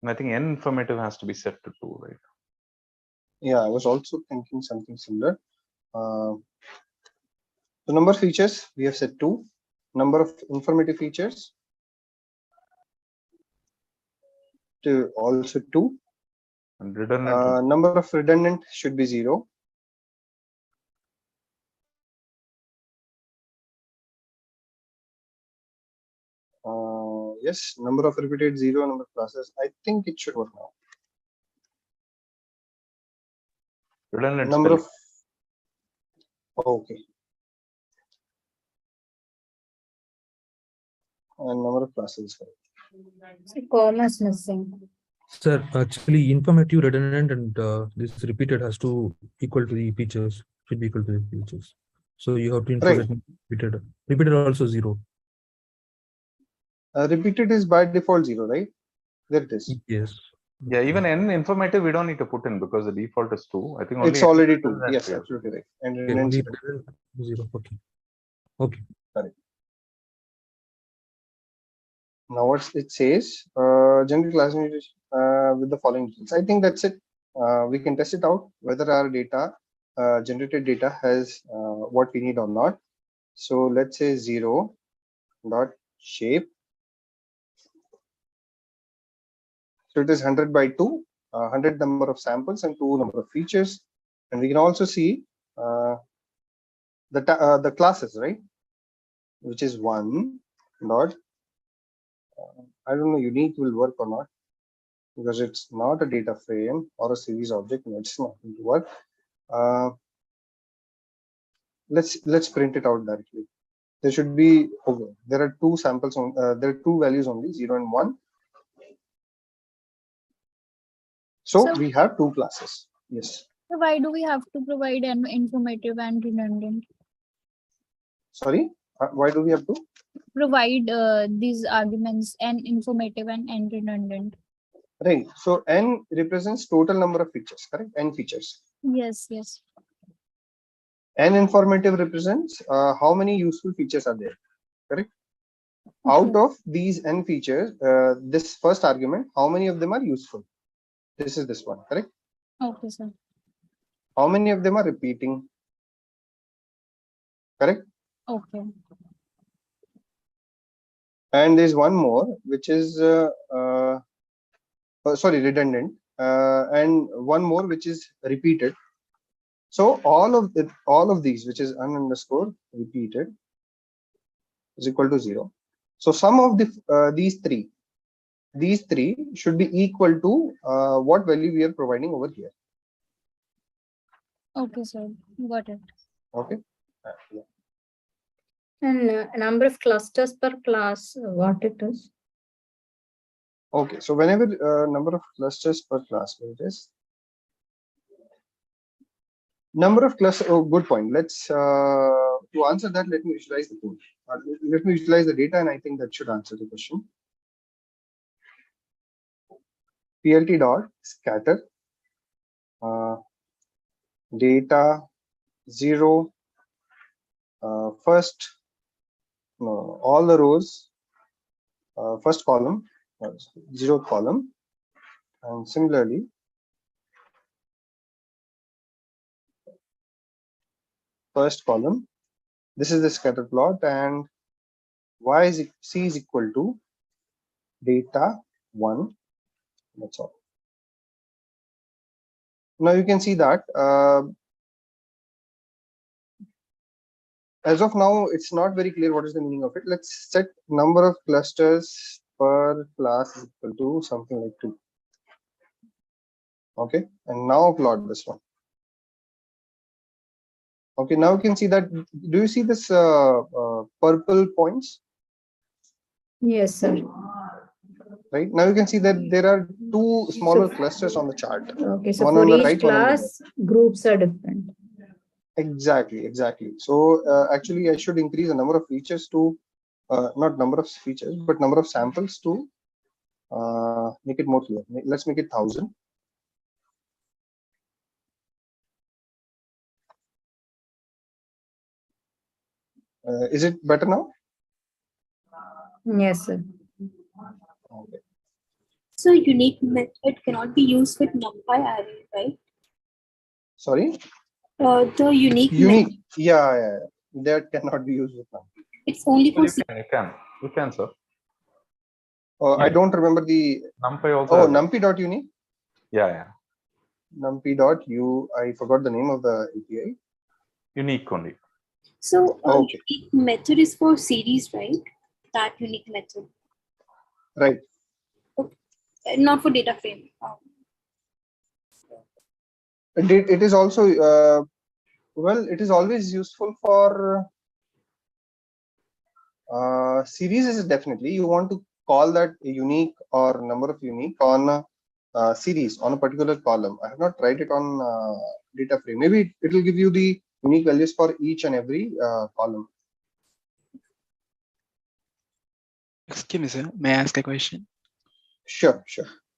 I think n informative has to be set to 2, right? Yeah, I was also thinking something similar. The number of features we have set 2. Number of informative features to also 2. And redundant. Number of redundant should be 0. Yes, number of repeated 0, number of classes. I think it should work now. Redundant number spelling. of. Okay. And number of classes. Commas missing. Sir, actually, informative, redundant, and this repeated has to equal to the features. Should be equal to the features. So you have to include it repeated. Repeated also 0. Repeated is by default 0, right? There it is. Yes. Yeah, even n informative we don't need to put in because the default is 2. I think only it's already 2. Yes, absolutely right. And only 0. Okay. Okay. Correct. Now what it says, general classification with the following details. I think that's it. We can test it out whether our data, generated data, has what we need or not. So let's say 0 dot shape. So it is 100 by 2, 100 number of samples and 2 number of features. And we can also see the classes, right? Which is 1 dot. I don't know, unique will work or not, because it's not a data frame or a series object. No, it's not going to work. Let's print it out directly. There should be, okay, there are 2 samples on, there are 2 values only, 0 and 1. So we have two classes. Yes. So why do we have to provide an informative and redundant? Sorry, why do we have to provide these arguments and informative and redundant? Right. So n represents total number of features, correct? N features. Yes, yes. N informative represents how many useful features are there, correct? Okay. Out of these n features, this first argument, how many of them are useful? This is this one, correct? Okay, sir. How many of them are repeating? Correct? Okay. And there's one more, which is sorry, redundant, and one more which is repeated. So all of these, which is n underscore repeated, is equal to 0. So sum of these three should be equal to what value we are providing over here. Okay, sir. Got it. Okay. Yeah. And number of clusters per class, what it is? Okay. So whenever number of clusters per class, it is number of clusters. Oh, good point. Let's to answer that, let me visualize the code. Let me visualize the data, and I think that should answer the question. PLT dot scatter data 0 first no, all the rows first column 0th column, and similarly first column. This is the scatter plot, and C is equal to data 1. That's all. Now you can see that as of now, it's not very clear what is the meaning of it. Let's set number of clusters per class is equal to something like 2. Okay, and now plot this one. Okay, now you can see that. Do you see this purple points? Yes, sir. Right, now you can see that there are two smaller clusters on the chart. Okay, so one for on the each right, one on the class, groups are different. Exactly. So actually, I should increase the number of features to not number of features, but number of samples to make it more clear. Let's make it 1000. Is it better now? Yes, sir. Okay. So unique method cannot be used with NumPy array, right? Sorry. The unique. Unique. Yeah. That cannot be used with NumPy. It's only for. You can, sir. I don't remember the NumPy also. Oh, NumPy.unique. Yeah. NumPy.u. I forgot the name of the API. Unique only. So okay. Unique method is for series, right? That unique method. Right. Okay. Not for data frame. It is also well, it is always useful for series. Is definitely you want to call that a unique or number of unique on a series on a particular column. I have not tried it on data frame. Maybe it will give you the unique values for each and every column. Excuse me, sir. May I ask a question? Sure.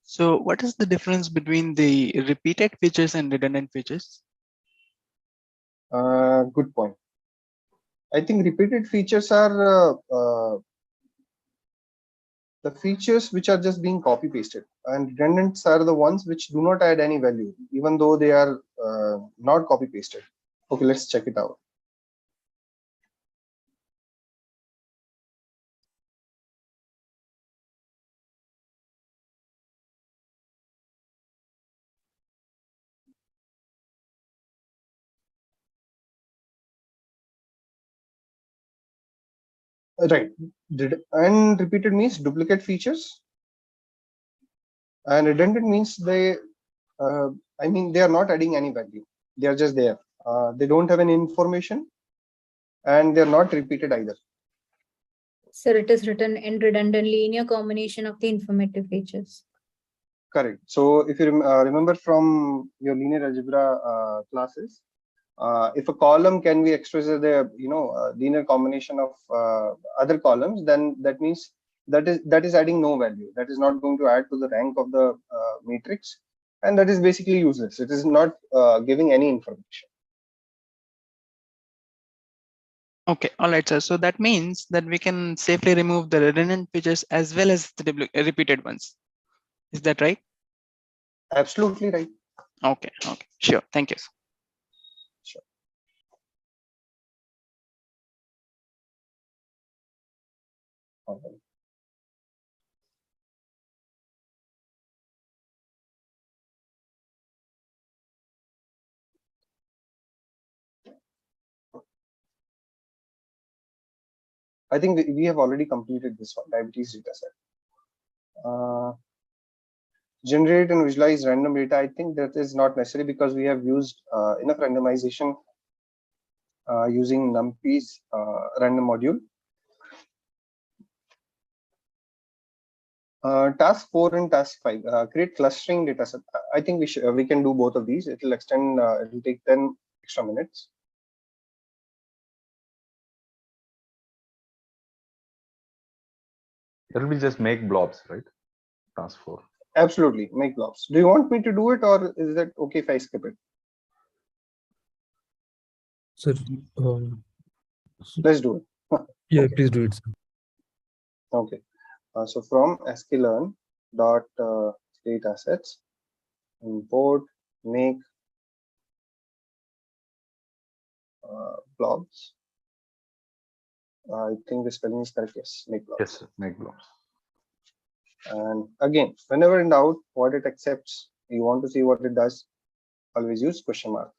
So what is the difference between the repeated features and redundant features? Good point. I think repeated features are the features which are just being copy pasted, and redundants are the ones which do not add any value, even though they are not copy pasted. Okay, let's check it out. Right. And repeated means duplicate features, and redundant means they I mean they are not adding any value, they are just there. They don't have any information, and they are not repeated either. Sir, it is written in redundant linear combination of the informative features. Correct. So if you remember from your linear algebra classes, if a column can be expressed as a linear combination of other columns, then that means that is adding no value. That is not going to add to the rank of the matrix, and that is basically useless. It is not giving any information. Okay, all right, sir. So that means that we can safely remove the redundant features as well as the repeated ones. Is that right? Absolutely right. Okay, okay, sure. Thank you, sir. Sure. Okay. I think we have already completed this one, diabetes data set. Generate and visualize random data. I think that is not necessary because we have used enough randomization using NumPy's random module. Task 4 and task 5, create clustering data set. I think we can do both of these. It will extend, it will take 10 extra minutes. That will be just make blobs, right? Task 4. Absolutely, make blobs. Do you want me to do it, or is that okay if I skip it? Sir, let's do it. Yeah, okay. Please do it, sir. Okay. So from sklearn dot create assets, import make blobs. I think the spelling is correct. Yes, make blobs. Yes, make blobs. And again, whenever in doubt, what it accepts, you want to see what it does, always use question mark.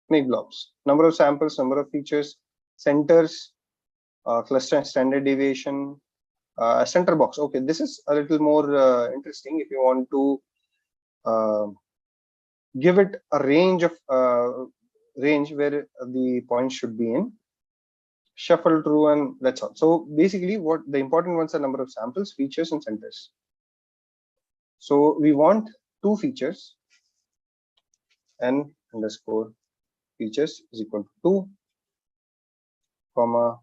Make blobs. Number of samples, number of features, centers, cluster and standard deviation, center box. Okay, this is a little more interesting if you want to give it a range of range where the points should be in. Shuffle true, and that's all. So basically, what the important ones are number of samples, features, and centers. So we want two features, n underscore features is equal to 2, comma,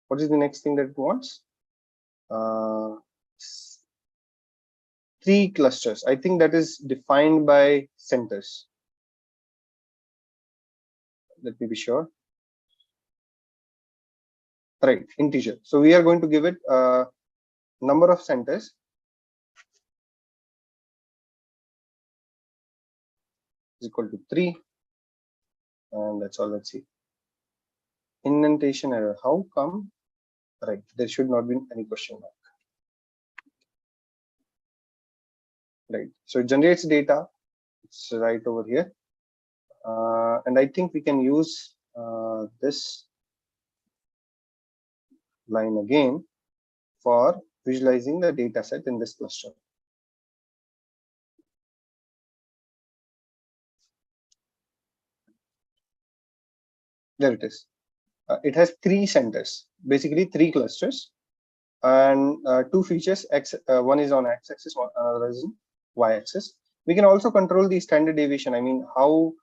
what is the next thing that it wants? 3 clusters. I think that is defined by centers. Let me be sure. Right, integer. So we are going to give it number of centers is equal to 3, and that's all. Let's see. Indentation error. How come? Right, there should not be any question mark. Right, so it generates data. It's right over here, and I think we can use this line again for visualizing the data set in this cluster. There it is. It has 3 centers, basically 3 clusters, and 2 features. One is on x-axis, one is on y-axis. We can also control the standard deviation. I mean, how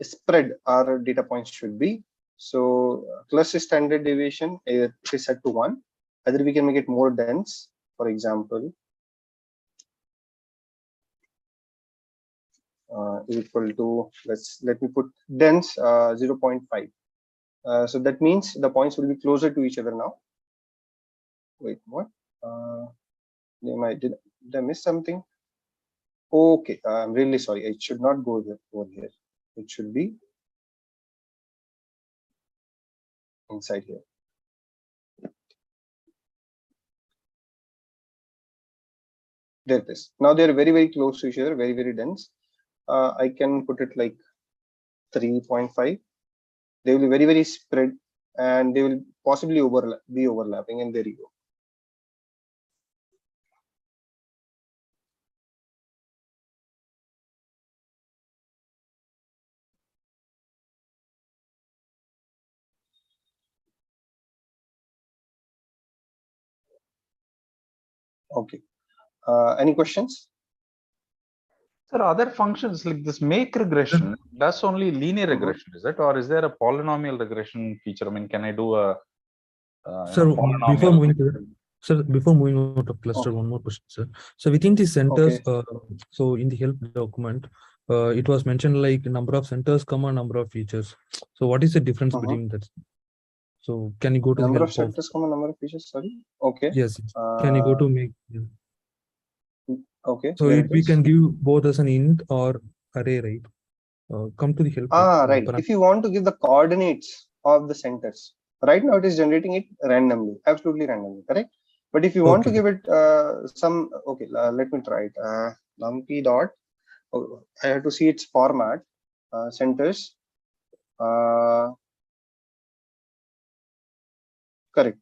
spread our data points should be. So cluster standard deviation is set to 1. Either we can make it more dense, for example, is equal to, let me put dense 0.5. So that means the points will be closer to each other now. Wait, what? Did I miss something? Okay, I'm really sorry. It should not go over here. It should be inside here. There it is. Now they're very, very close to each other, very, very dense. I can put it like 3.5. They will be very, very spread, and they will possibly be overlapping, and there you go. Okay. Any questions? There are other functions like this make regression does only linear regression, is it? Or is there a polynomial regression feature? I mean, can I do a Sir, before polynomial? moving to sir, before moving out of cluster, one more question, sir. So within the centers, so in the help document, it was mentioned like number of centers, comma number of features. So what is the difference between that? So can you go to number the of help centers, comma number of features? Sorry. Okay. Yes. Can you go to make? Okay. So we can give both as an int or array, right? Come to the help. Right. If you want to give the coordinates of the centers, right now it is generating it randomly, absolutely randomly, correct? But if you want to give it some, okay, let me try it. Numpy dot. Oh, I have to see its format. Centers. Correct.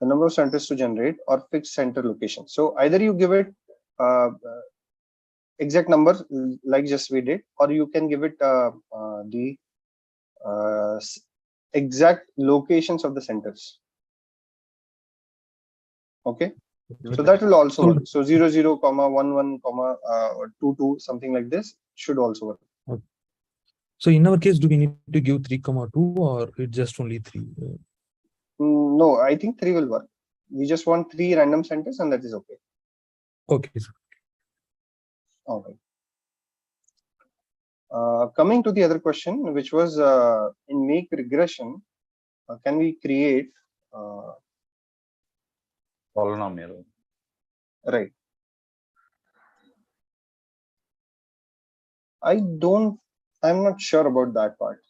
The number of centers to generate or fixed center location. So either you give it exact number like just we did, or you can give it the exact locations of the centers. Okay, so that will also work. So 0, 0, comma 1, 1, comma 2, 2, something like this should also work. Okay. So in our case, do we need to give 3, 2, or it's just only 3? No, I think 3 will work. We just want 3 random centers, and that is okay. Okay, sir. All right. Coming to the other question, which was in make regression, can we create polynomial? Right. I'm not sure about that part.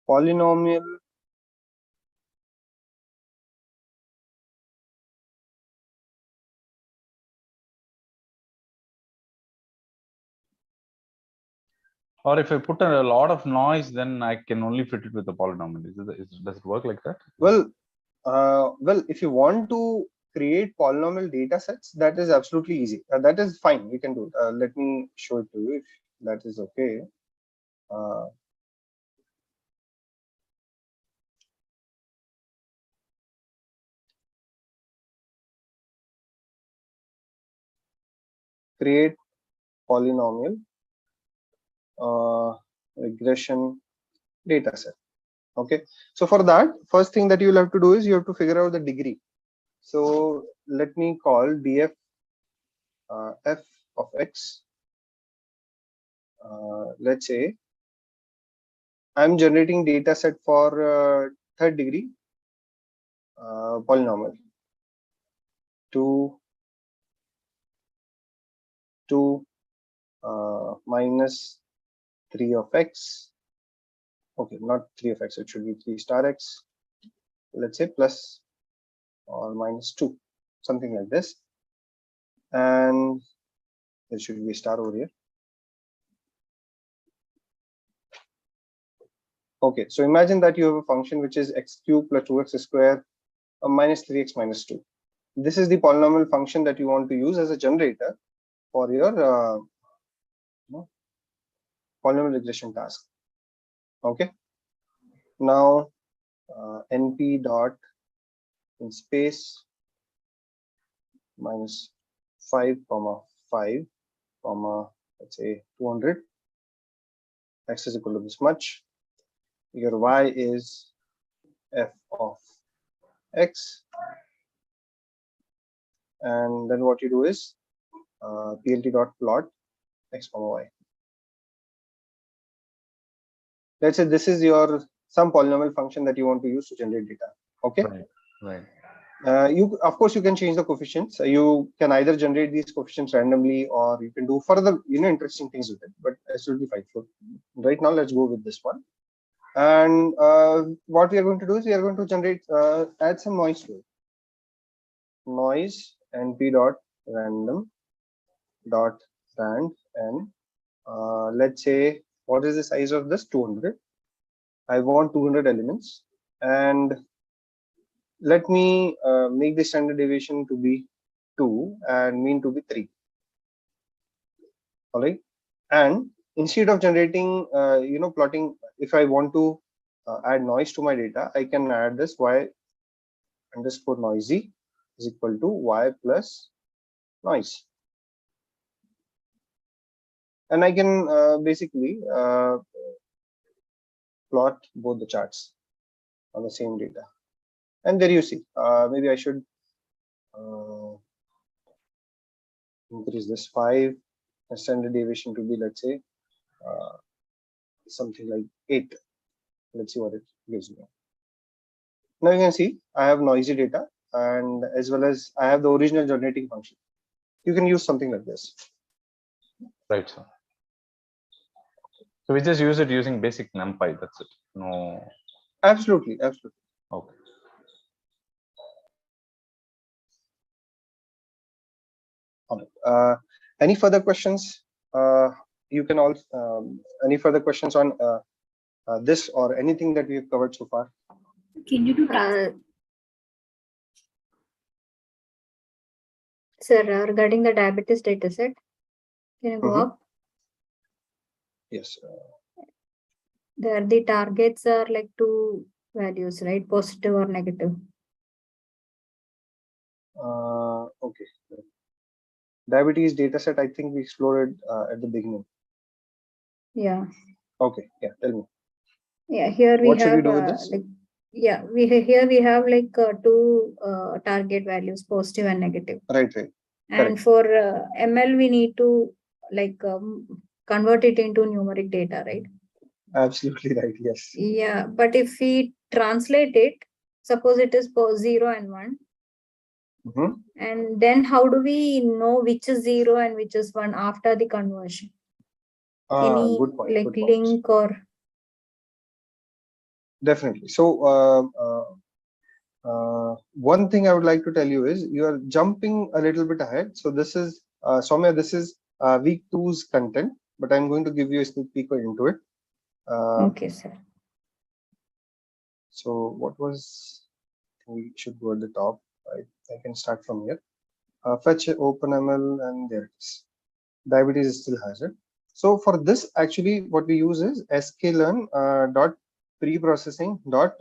Polynomial. Or if I put a lot of noise, then I can only fit it with the polynomial. Does it work like that? Well, if you want to create polynomial data sets, that is absolutely easy. That is fine. We can do it. Let me show it to you if that is okay. Create polynomial regression data set. Okay, so for that, first thing that you'll have to do is you have to figure out the degree. So let me call df f of x. Let's say I'm generating data set for third degree polynomial. 2 minus 3 of x. Okay, not 3 of x, it should be 3 star x. Let's say plus or minus 2, something like this. And there should be a star over here. Okay, so imagine that you have a function which is x cubed plus 2x squared minus 3x minus 2. This is the polynomial function that you want to use as a generator for your polynomial regression task. Okay, now np dot in space minus 5 comma 5 comma let's say 200, x is equal to this much. Your y is f of x, and then what you do is plt dot plot x comma y. Let's say this is your some polynomial function that you want to use to generate data. Okay, right. You of course you can change the coefficients. You can either generate these coefficients randomly, or you can do further interesting things with it, but absolutely fine. So right now let's go with this one. And what we are going to do is we are going to generate add some noise to it. Noise np dot random dot rand, and let's say what is the size of this? 200. I want 200 elements, and let me make the standard deviation to be 2 and mean to be 3. All right, and instead of generating plotting, if I want to add noise to my data, I can add this y underscore noisy is equal to y plus noise. And I can basically plot both the charts on the same data. And there you see, maybe I should increase this 5 standard deviation to be, let's say, something like 8. Let's see what it gives me. Now you can see I have noisy data, and as well as I have the original generating function. You can use something like this. Right, sir. So we just use it using basic NumPy. That's it. No. Absolutely. Okay. Any further questions? You can also any further questions on this or anything that we have covered so far? Can you do Sir, regarding the diabetes dataset, can you go up? Yes. There the targets are like 2 values, right? Positive or negative. Okay. Diabetes dataset, I think we explored at the beginning. Yeah. Okay. Yeah. Tell me. Yeah. Here we what have. Should we do with this? Like, yeah. Here we have like 2 target values, positive and negative. Right. And correct. for ML, we need to like convert it into numeric data, right? Absolutely right. Yes. Yeah. But if we translate it, suppose it is 0 and 1. And then how do we know which is 0 and which is 1 after the conversion? Any good point, like good link point. or? Definitely. So one thing I would like to tell you is you are jumping a little bit ahead. So this is Soumya, this is week 2's content, but I'm going to give you a sneak peek into it. Okay, sir. So what was, we should go at the top. I can start from here. Fetch OpenML, and there it is. Diabetes still has it. So for this, actually, what we use is sklearn dot preprocessing dot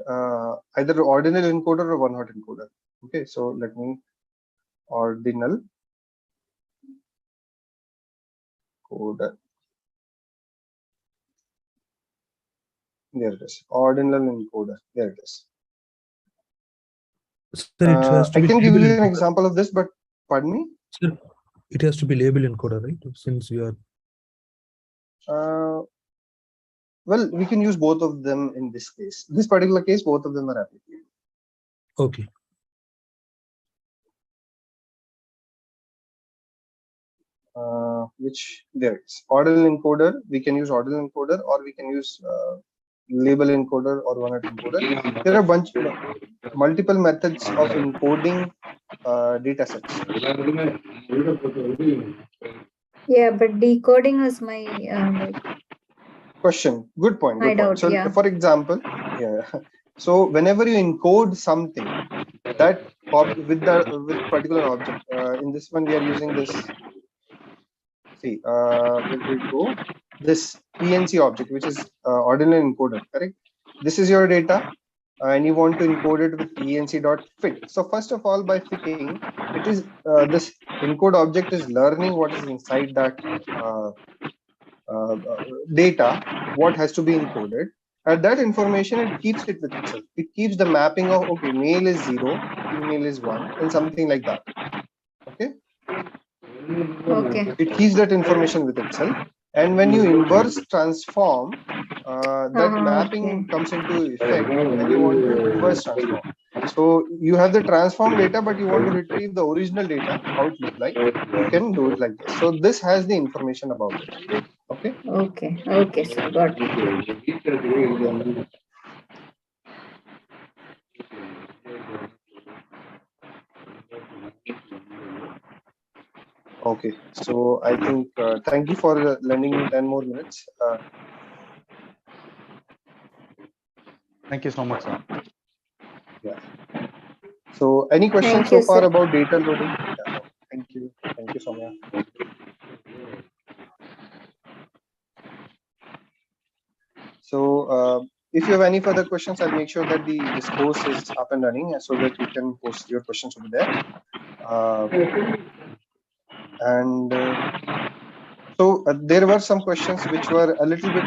either ordinal encoder or one-hot encoder. Okay, so let me ordinal encoder. There it is. Ordinal encoder. There it is. Sir, it has to I be can give you an encoder. example of this, but pardon me. Sir, it has to be label encoder, right? Since you are. Well, we can use both of them in this case. This particular case, both of them are applicable. Okay. Which there is ordinal encoder. We can use ordinal encoder, or we can use label encoder or one-hot encoder. There are multiple methods of encoding data sets. Yeah, but decoding is my question. Good point. Good point. So, yeah. for example, yeah. So whenever you encode something that with particular object, in this one we are using this. See, where did it go? This PNC object, which is ordinal encoder, correct? This is your data, and you want to encode it with PNC.fit. So first of all, by fitting, it is this encode object is learning what is inside that data, what has to be encoded. At that information, it keeps it with itself. It keeps the mapping of, okay, male is 0, female is 1, and something like that. Okay. Okay. It keeps that information with itself, and when you inverse transform, that mapping comes into effect when you want to inverse transform. So you have the transform data, but you want to retrieve the original data, how it looked like. You can do it like this. So this has the information about it. Okay. Okay. Okay, sir. Got it. Okay, so I think thank you for lending me 10 more minutes. Thank you so much, sir. Yeah. So any questions so far about data loading? Yeah. Thank you. Thank you, Soumya. So if you have any further questions, I'll make sure that this course is up and running so that you can post your questions over there. So there were some questions which were a little bit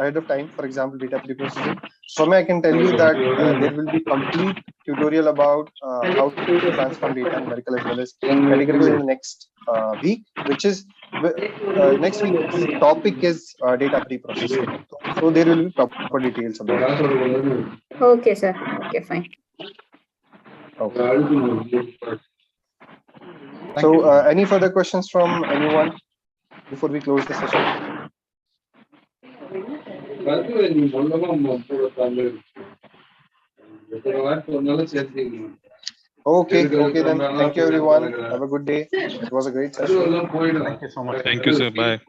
ahead of time. For example, data pre-processing. So I can tell you that there will be complete tutorial about how to transform data, numerical as well as categorical, in the next week, which is next week's topic is data pre-processing. So there will be proper details about it. Okay, sir. Okay, fine. Okay. So any further questions from anyone before we close the session? Okay, then thank you everyone. Have a good day. It was a great session. Thank you so much. Thank you, sir. Bye.